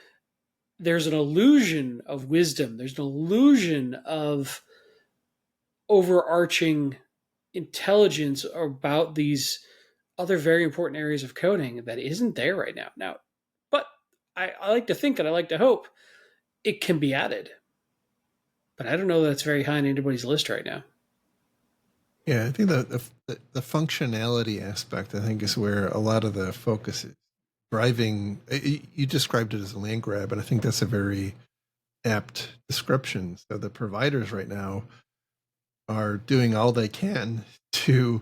there's an illusion of wisdom. There's an illusion of overarching intelligence about these other very important areas of coding that isn't there right now. But I like to think, and I like to hope it can be added. But I don't know that it's very high on anybody's list right now. Yeah, I think the functionality aspect, I think, is where a lot of the focus is. Driving, you described it as a land grab, and I think that's a very apt description. So the providers right now are doing all they can to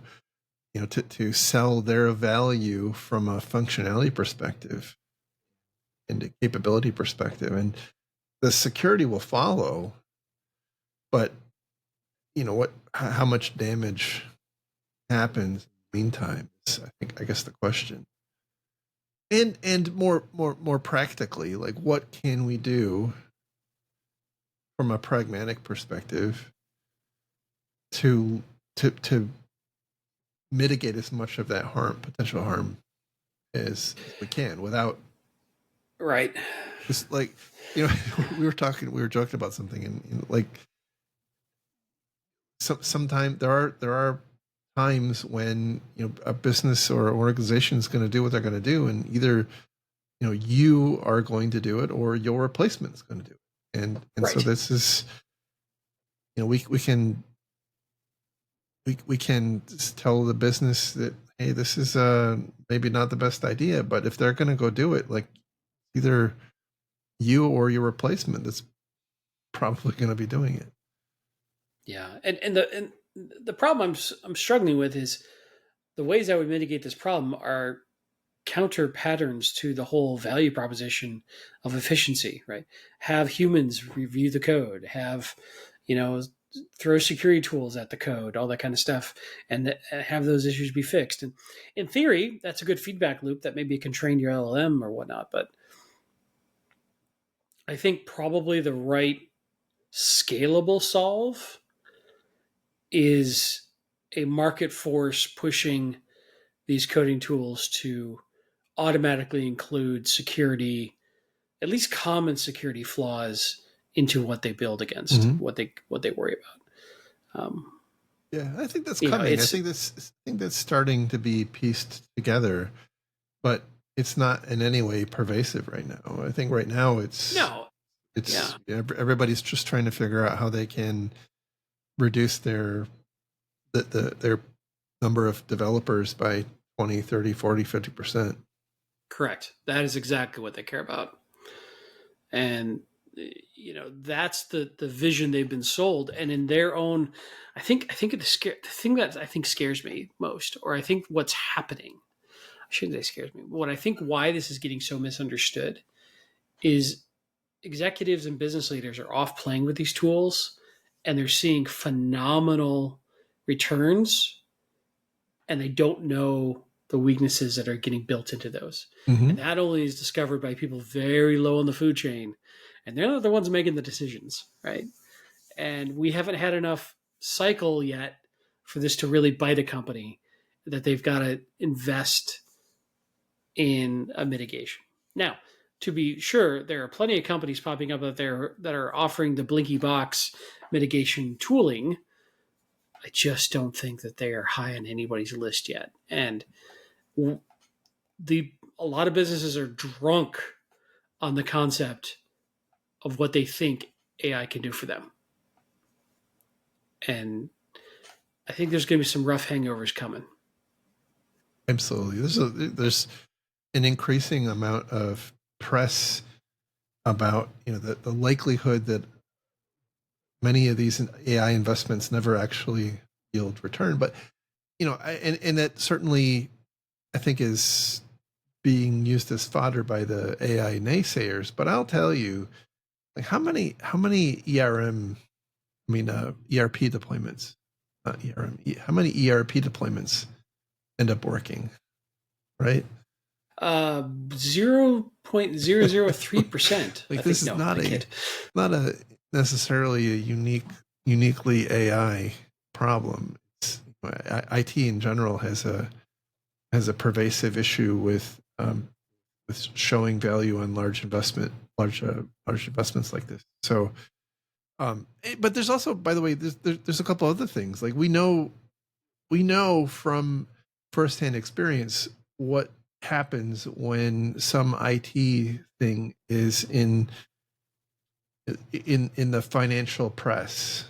sell their value from a functionality perspective and a capability perspective, and the security will follow. But how much damage happens in the meantime is, I guess, the question. And more practically, like, what can we do from a pragmatic perspective to mitigate as much of that potential harm as we can, without, right? Just like, we were joking about something, and like, sometimes there are times when a business or organization is going to do what they're going to do, and either you are going to do it or your replacement is going to do it, and right. So this is, we can tell the business that, hey, this is maybe not the best idea, but if they're going to go do it, like, either you or your replacement that's probably going to be doing it. Yeah, and the problem I'm struggling with is, the ways I would mitigate this problem are counter patterns to the whole value proposition of efficiency, right? Have humans review the code, have, you know, throw security tools at the code, all that kind of stuff, and have those issues be fixed. And in theory, that's a good feedback loop that maybe can train your LLM or whatnot. But I think probably the right scalable solve is a market force pushing these coding tools to automatically include security, at least common security flaws into what they build against, what they worry about. Yeah, I think that's coming. I think that's starting to be pieced together, but it's not in any way pervasive right now. I think right now everybody's just trying to figure out how they can reduce their number of developers by 20, 30, 40, 50%. Correct. That is exactly what they care about. And that's the vision they've been sold. And in their own, I think the thing that I think scares me most, or I think what's happening, I shouldn't say scares me, but what I think why this is getting so misunderstood is executives and business leaders are off playing with these tools and they're seeing phenomenal returns and they don't know the weaknesses that are getting built into those. And that only is discovered by people very low on the food chain. And they're not the ones making the decisions, right? And we haven't had enough cycle yet for this to really bite a company that they've got to invest in a mitigation. Now, to be sure, there are plenty of companies popping up out there that are offering the Blinky Box mitigation tooling. I just don't think that they are high on anybody's list yet. And a lot of businesses are drunk on the concept of what they think AI can do for them. And I think there's going to be some rough hangovers coming. Absolutely. There's an increasing amount of press about the likelihood that many of these AI investments never actually yield return. But and that certainly I think is being used as fodder by the AI naysayers. But I'll tell you, like how many ERP deployments, not ERM, how many ERP deployments end up working, right? 0.003%. Like this is not a necessarily a uniquely AI problem. IT in general has a pervasive issue with showing value on large investments like this. So, but there's also, by the way, there's a couple other things. Like we know from firsthand experience what happens when some IT thing is in the financial press.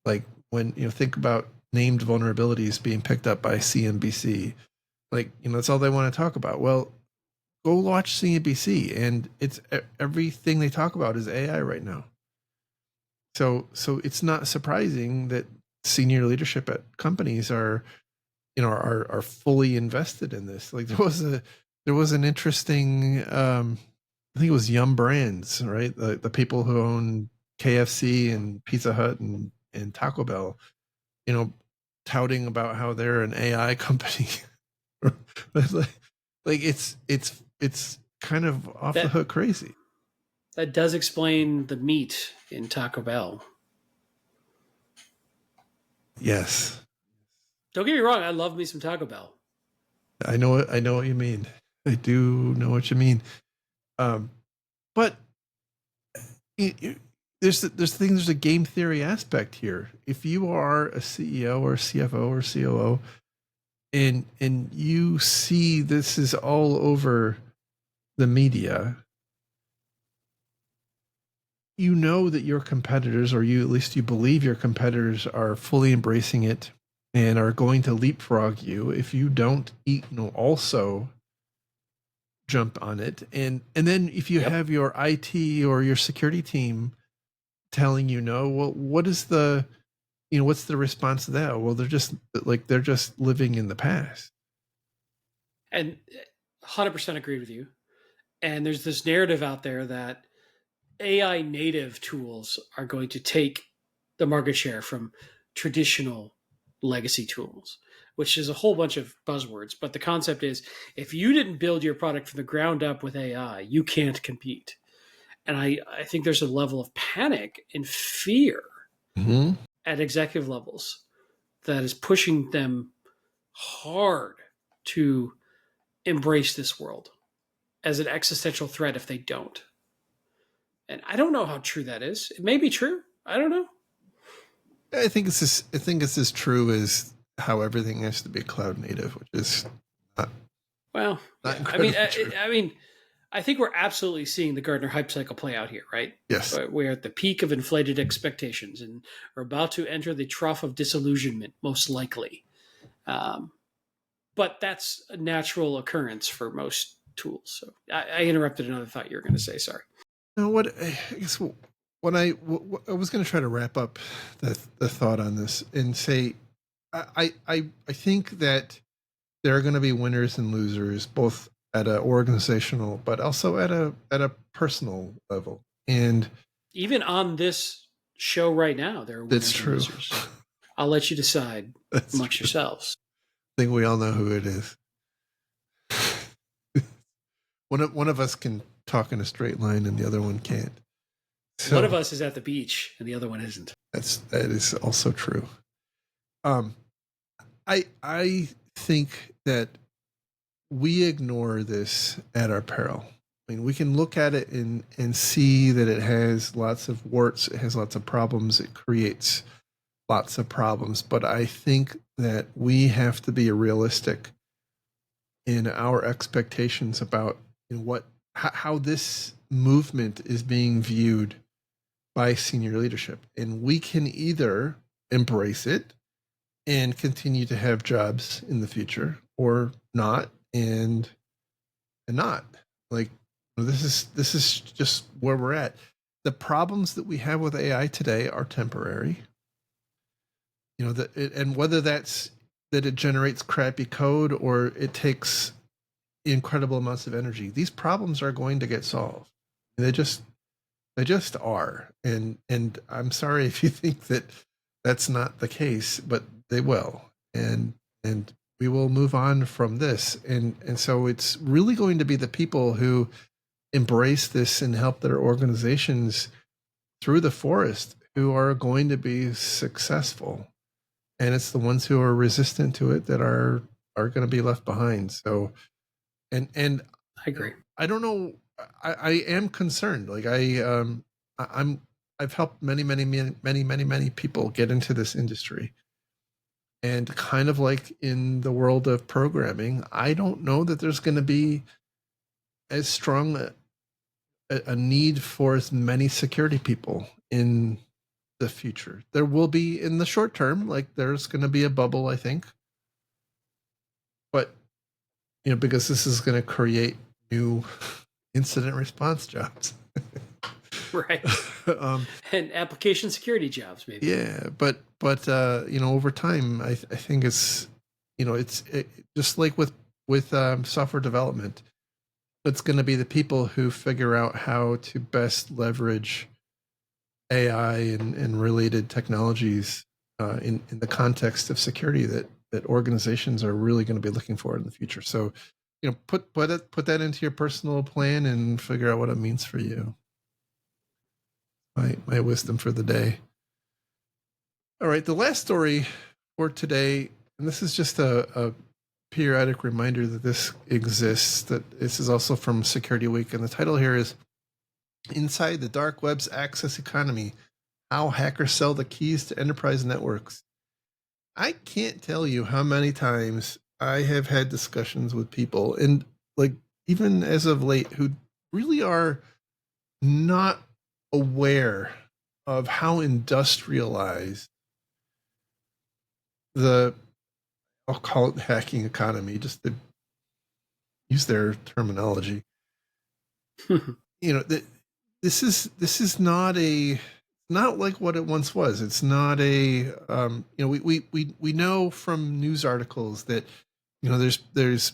Like when think about named vulnerabilities being picked up by CNBC, like that's all they want to talk about. Well, go watch CNBC, and it's everything they talk about is AI right now. So it's not surprising that senior leadership at companies are fully invested in this. Like there was an interesting I think it was Yum Brands, right? The people who own KFC and Pizza Hut and Taco Bell, touting about how they're an AI company. like it's kind of off the hook crazy. That does explain the meat in Taco Bell. Yes. Don't get me wrong, I love me some Taco Bell. I know what you mean. I do know what you mean. But there's a game theory aspect here. If you are a CEO or CFO or COO, and you see this is all over the media, you know that your competitors, or at least you believe your competitors, are fully embracing it and are going to leapfrog you if you don't also jump on it. And then if you have your IT or your security team telling well, what is the what's the response to that? Well, they're just living in the past. And 100% agree with you. And there's this narrative out there that AI native tools are going to take the market share from traditional legacy tools, which is a whole bunch of buzzwords. But the concept is if you didn't build your product from the ground up with AI, you can't compete. And I think there's a level of panic and fear Mm-hmm. at executive levels that is pushing them hard to embrace this world as an existential threat if they don't. And I don't know how true that is. It may be true. I don't know. I think it's as true as how everything has to be cloud native, which is not, Well, not yeah. incredibly true. I think we're absolutely seeing the Gartner hype cycle play out here, right? Yes. We're at the peak of inflated expectations and are about to enter the trough of disillusionment, most likely. But that's a natural occurrence for most tools. So I interrupted another thought you were going to say. Sorry. No, what I guess what I was going to try to wrap up the thought on this and say, I think that there are going to be winners and losers, both at an organizational, but also at a personal level. And even on this show right now, there are winners it's true. and losers. I'll let you decide That's amongst true. yourselves. I think we all know who it is. One of us can talk in a straight line, and the other one can't. So, one of us is at the beach, and the other one isn't. That is also true. I think that we ignore this at our peril. I mean, we can look at it and see that it has lots of warts, it has lots of problems, it creates lots of problems. But I think that we have to be realistic in our expectations about how this movement is being viewed by senior leadership. And we can either embrace it and continue to have jobs in the future, or not, and not. Like, this is just where we're at. The problems that we have with AI today are temporary. And whether that's that it generates crappy code or it takes incredible amounts of energy, these problems are going to get solved. They just are. And I'm sorry if you think that that's not the case, but they will. And we will move on from this. And so it's really going to be the people who embrace this and help their organizations through the forest who are going to be successful. And it's the ones who are resistant to it that are going to be left behind. So, and I agree. I don't know. I am concerned. Like I've helped many people get into this industry. And kind of like in the world of programming, I don't know that there's going to be as strong a need for as many security people in the future. There will be in the short term, like there's going to be a bubble, I think. But, because this is going to create new incident response jobs. Right. And application security jobs, maybe. Yeah, but over time, I think it's just like with software development, it's going to be the people who figure out how to best leverage AI and related technologies in the context of security that organizations are really going to be looking for in the future. So, put that into your personal plan and figure out what it means for you. My wisdom for the day. All right, the last story for today, and this is just a periodic reminder that this exists, that this is also from Security Week, and the title here is Inside the Dark Web's Access Economy, How Hackers Sell the Keys to Enterprise Networks. I can't tell you how many times I have had discussions with people, and like even as of late, who really are not aware of how industrialized I'll call it hacking economy, just to use their terminology. This is not a not like what it once was. It's not a we know from news articles that there's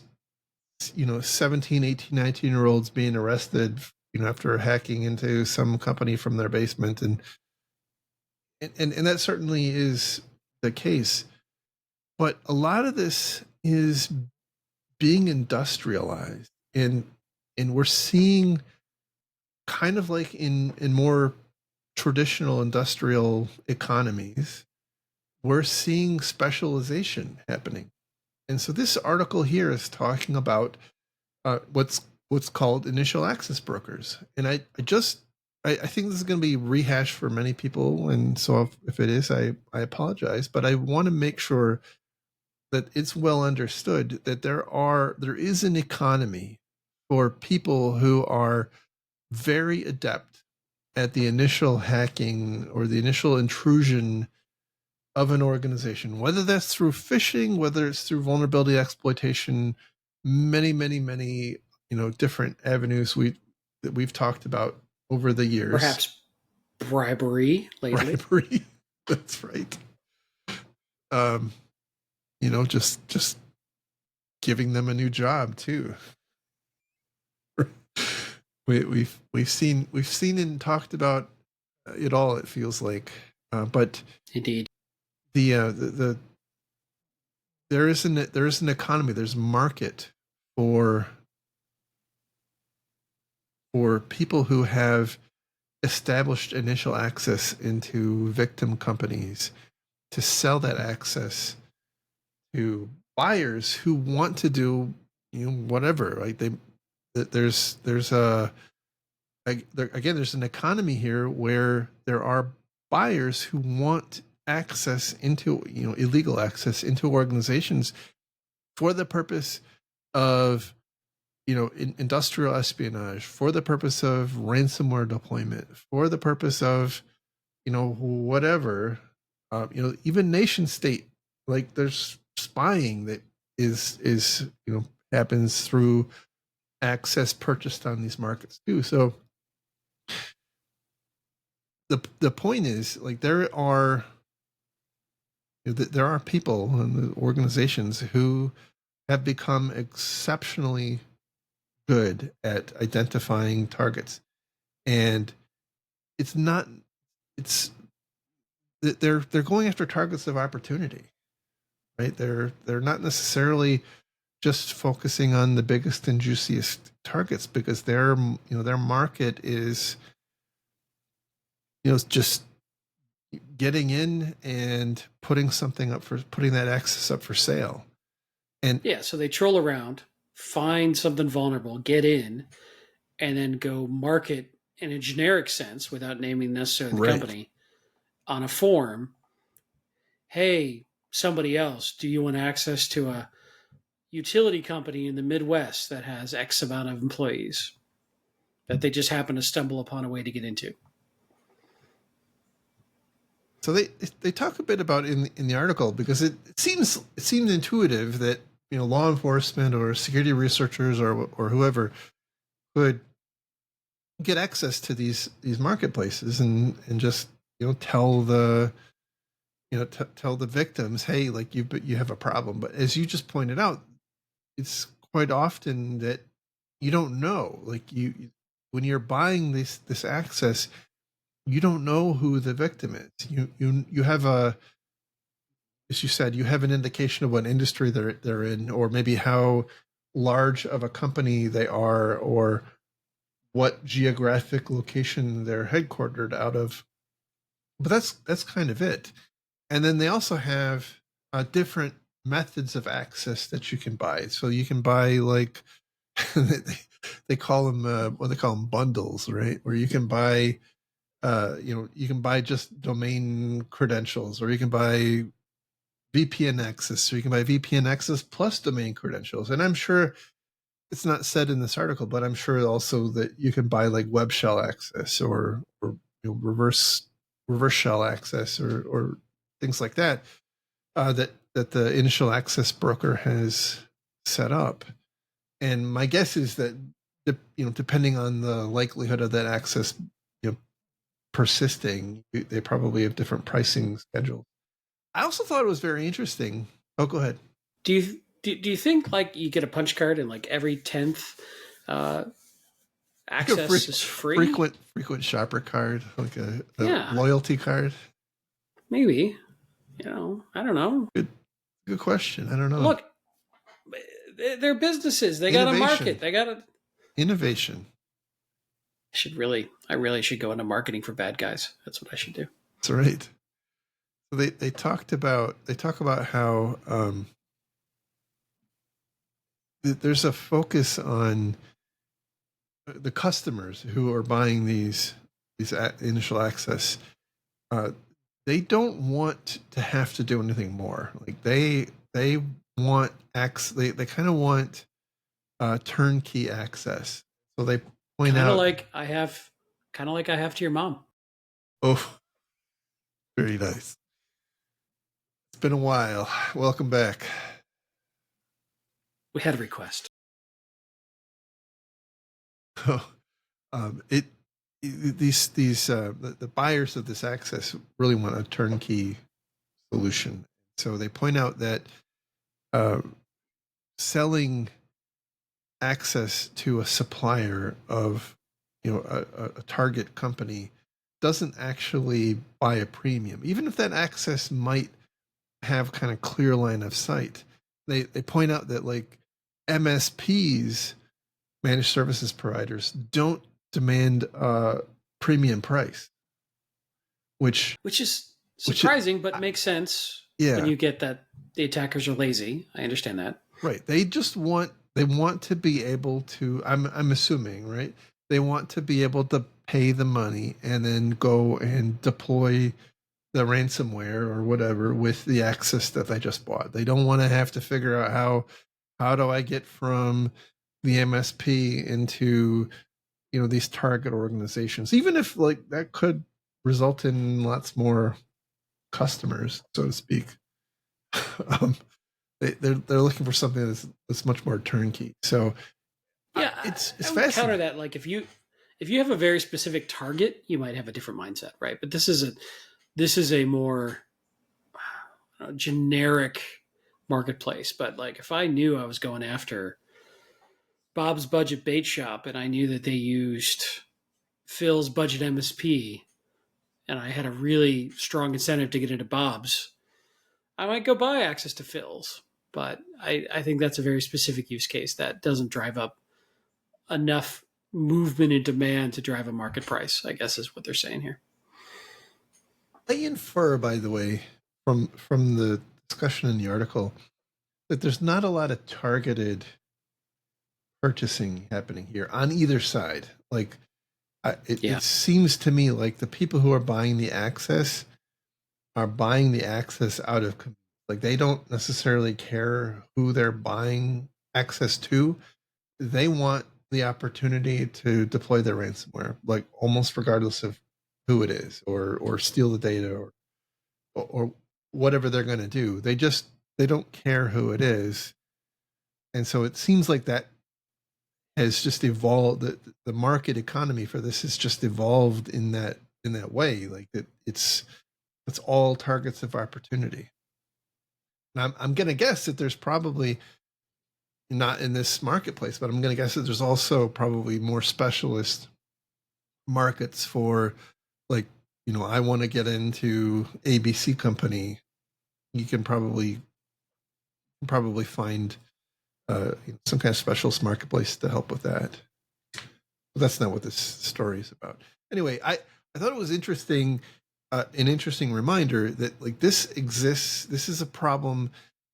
17, 18, 19-year olds being arrested after hacking into some company from their basement, and that certainly is the case. But a lot of this is being industrialized, and we're seeing, kind of like in more traditional industrial economies, we're seeing specialization happening. And so this article here is talking about what's called initial access brokers. And I think this is going to be rehashed for many people, and so if it is, I apologize, but I want to make sure that it's well understood that there is an economy for people who are very adept at the initial hacking or the initial intrusion of an organization, whether that's through phishing, whether it's through vulnerability exploitation, many, many, many, different avenues that we've talked about over the years. Perhaps bribery lately. Bribery, that's right. Just giving them a new job too. We've seen and talked about it all. It feels like, but indeed, there is an economy. There's a market for people who have established initial access into victim companies to sell that access to buyers who want to do whatever. Like there's an economy here where there are buyers who want access into illegal access into organizations for the purpose of industrial espionage, for the purpose of ransomware deployment, for the purpose of whatever, even nation state, like there's spying that is happens through access purchased on these markets too. So the point is, like, there are people and organizations who have become exceptionally good at identifying targets, and they're going after targets of opportunity, right? They're not necessarily just focusing on the biggest and juiciest targets, because their market is just getting in and putting that access up for sale. And yeah, so they troll around, find something vulnerable, get in, and then go market in a generic sense, without naming necessarily the company, on a form. Hey, somebody else, do you want access to a utility company in the Midwest that has X amount of employees that they just happen to stumble upon a way to get into? So they talk a bit about in the article, because it seems intuitive that law enforcement or security researchers or whoever could get access to these marketplaces and just tell the tell the victims, hey, like you have a problem. But as you just pointed out, it's quite often that you don't know, like when you're buying this access, you don't know who the victim is. You have as you said, you have an indication of what industry they're in, or maybe how large of a company they are, or what geographic location they're headquartered out of. But that's kind of it. And then they also have different methods of access that you can buy. So you can buy, like, they call them bundles, right? Where you can buy you can buy just domain credentials, or you can buy VPN access, or you can buy VPN access plus domain credentials. And I'm sure it's not said in this article, but I'm sure also that you can buy like web shell access, or reverse shell access, or things like that, that the initial access broker has set up. And my guess is that depending on the likelihood of that access persisting. They probably have different pricing schedules. I also thought it was very interesting. Oh, go ahead. Do you think like you get a punch card and like every 10th Like a access is free? frequent shopper card, like a Yeah, loyalty card. maybe. I don't know. Good question. I don't know. Look, they're businesses. They got to Innovation. market. They got to. Innovation. I really should go into marketing for bad guys. That's what I should do. That's right. So they talk about how there's a focus on the customers who are buying these initial access. They don't want to have to do anything more. Like they want they kind of want turnkey access. So they point Kind out of like I have to your mom. Oh, very nice. It's been a while. Welcome back. We had a request. It these the buyers of this access really want a turnkey solution. So they point out that selling access to a supplier of a target company doesn't actually buy a premium, even if that access might have kind of clear line of sight. They point out that like MSPs, managed services providers, don't demand a premium price, which is surprising, but makes sense. Yeah. When you get that the attackers are lazy, I understand that. Right. They want to be able to. I'm assuming, right? They want to be able to pay the money and then go and deploy the ransomware or whatever with the access that they just bought. They don't want to have to figure out how do I get from the MSP into these target organizations, even if like that could result in lots more customers, so to speak. They're looking for something that's much more turnkey. So yeah, it's I would fascinating. counter that. Like if you have a very specific target, you might have a different mindset, right? But this is a more generic marketplace. But like if I knew I was going after Bob's Budget Bait Shop and I knew that they used Phil's Budget MSP and I had a really strong incentive to get into Bob's, I might go buy access to Phil's. But I think that's a very specific use case that doesn't drive up enough movement and demand to drive a market price, I guess is what they're saying here. I infer, by the way, from the discussion in the article, that there's not a lot of targeted purchasing happening here on either side. Like, it seems to me like the people who are buying the access are buying the access out of, like, they don't necessarily care who they're buying access to. They want the opportunity to deploy their ransomware, like almost regardless of who it is, or steal the data, or whatever they're going to do. They don't care who it is, and so it seems like that has just evolved. The market economy for this has just evolved in that way. Like it's all targets of opportunity. And I'm going to guess that there's probably not in this marketplace, but I'm going to guess that there's also probably more specialist markets for, like, I want to get into ABC company. You can probably find some kind of specialist marketplace to help with that. But that's not what this story is about. Anyway, I thought it was interesting, an interesting reminder that like this exists. This is a problem,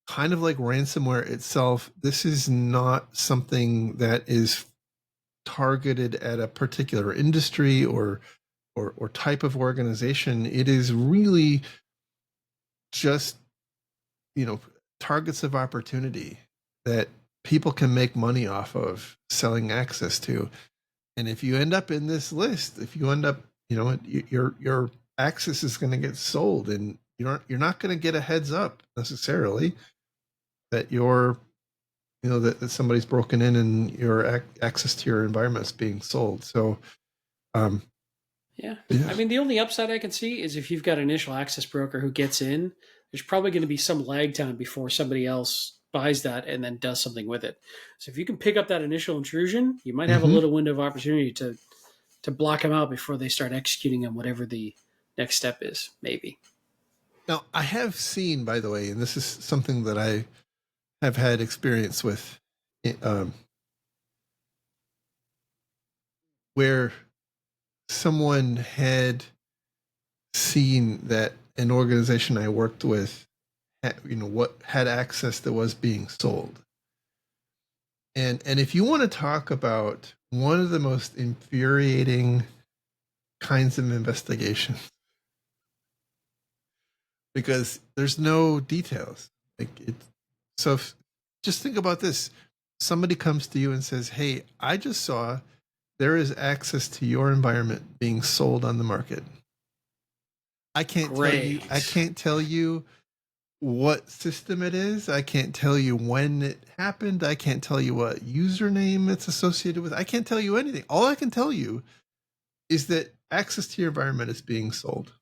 kind of like ransomware itself. This is not something that is targeted at a particular industry or type of organization. It is really just targets of opportunity that people can make money off of selling access to. And if you end up in this list, if you end up, your access is going to get sold, and you're not going to get a heads up necessarily that that somebody's broken in and your access to your environment is being sold. So Yeah. Yeah. I mean, the only upside I can see is if you've got an initial access broker who gets in, there's probably going to be some lag time before somebody else buys that and then does something with it. So if you can pick up that initial intrusion, you might have a Mhm. little window of opportunity to block them out before they start executing on whatever the next step is, maybe. Now, I have seen, by the way, and this is something that I have had experience with, um, where someone had seen that an organization I worked with, what had access that was being sold. And if you want to talk about one of the most infuriating kinds of investigations, because there's no details, like it. So just think about this: somebody comes to you and says, "Hey, I just saw there is access to your environment being sold on the market. I can't tell you. Great. I can't tell you what system it is. I can't tell you when it happened. I can't tell you what username it's associated with. I can't tell you anything. All I can tell you is that access to your environment is being sold."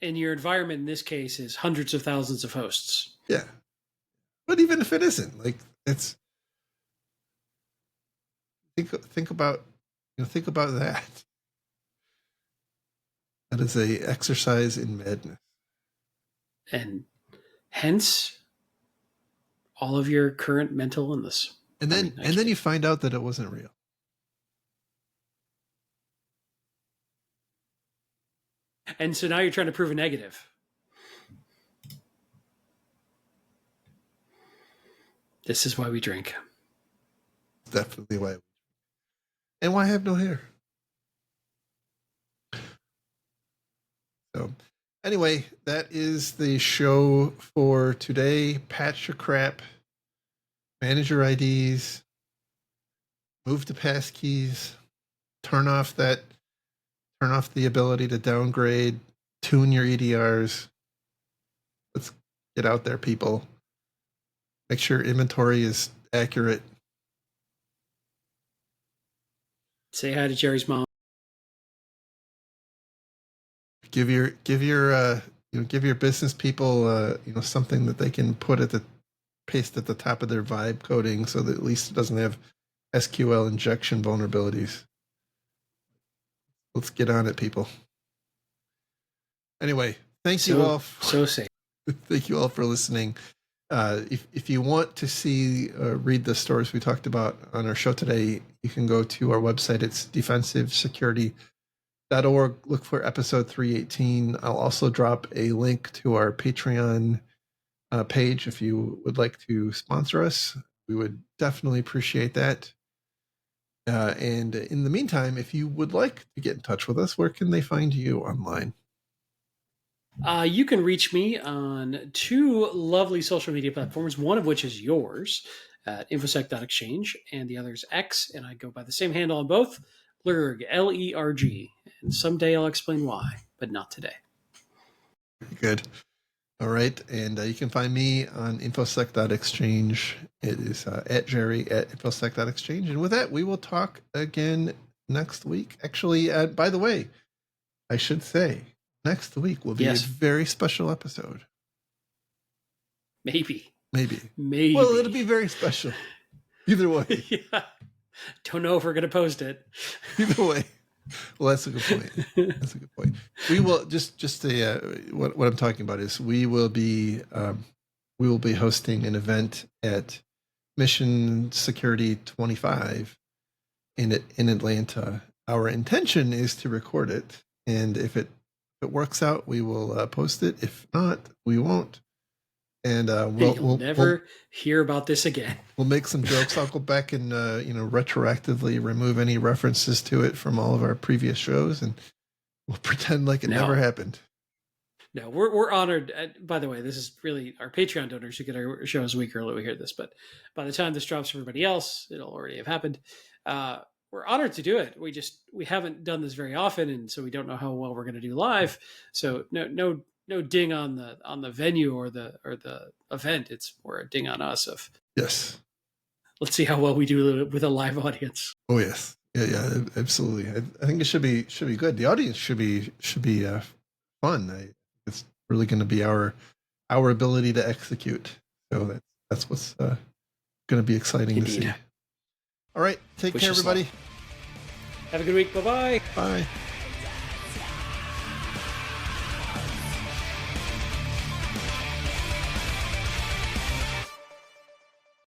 And your environment in this case is hundreds of thousands of hosts. Yeah. But even if it isn't, like it's think about think about that. That is a exercise in madness. And hence all of your current mental illness. And then you find out that it wasn't real. And so now you're trying to prove a negative. This is why we drink. Definitely why. And why I have no hair. So anyway, that is the show for today. Patch your crap, manage your IDs, move to passkeys, turn off the ability to downgrade, tune your EDRs. Let's get out there, people. Make sure inventory is accurate. Say hi to Jerry's mom. Give your business people something that they can paste at the top of their Vibe coding, so that at least it doesn't have SQL injection vulnerabilities. Let's get on it, people. Anyway, thank you all. So safe. Thank you all for listening. If you want to read the stories we talked about on our show today, you can go to our website. It's defensivesecurity.org. Look for episode 318. I'll also drop a link to our Patreon page if you would like to sponsor us. We would definitely appreciate that. And in the meantime, if you would like to get in touch with us, where can they find you online? You can reach me on two lovely social media platforms, one of which is yours at infosec.exchange, and the other is X, and I go by the same handle on both, Lerg, Lerg. And someday I'll explain why, but not today. Good. All right. And you can find me on infosec.exchange. It is at Jerry at infosec.exchange. And with that, we will talk again next week. Actually, by the way, I should say, next week will be a very special episode. Maybe. Well, it'll be very special. Either way. Yeah. Don't know if we're going to post it. Either way. Well, that's a good point. We will just what I'm talking about is we will be hosting an event at Mission Security 25 in Atlanta. Our intention is to record it, and if it works out, we will post it. If not, we won't. And we'll never hear about this again. We'll make some jokes. I'll go back and retroactively remove any references to it from all of our previous shows, and we'll pretend like it never happened. No, we're honored. By the way, this is really our Patreon donors who get our shows a week early. We hear this, but by the time this drops for everybody else, it'll already have happened. We're honored to do it. We haven't done this very often, and so we don't know how well we're going to do live. So no ding on the venue or the event. It's more a ding on us of yes. Let's see how well we do with a live audience. Oh yes. Yeah, absolutely. I think it should be good. The audience should be fun. It's really going to be our ability to execute. So that's what's going to be exciting Indeed. to see. All right, take Wish care, us everybody. luck. Have a good week. Bye-bye. Bye.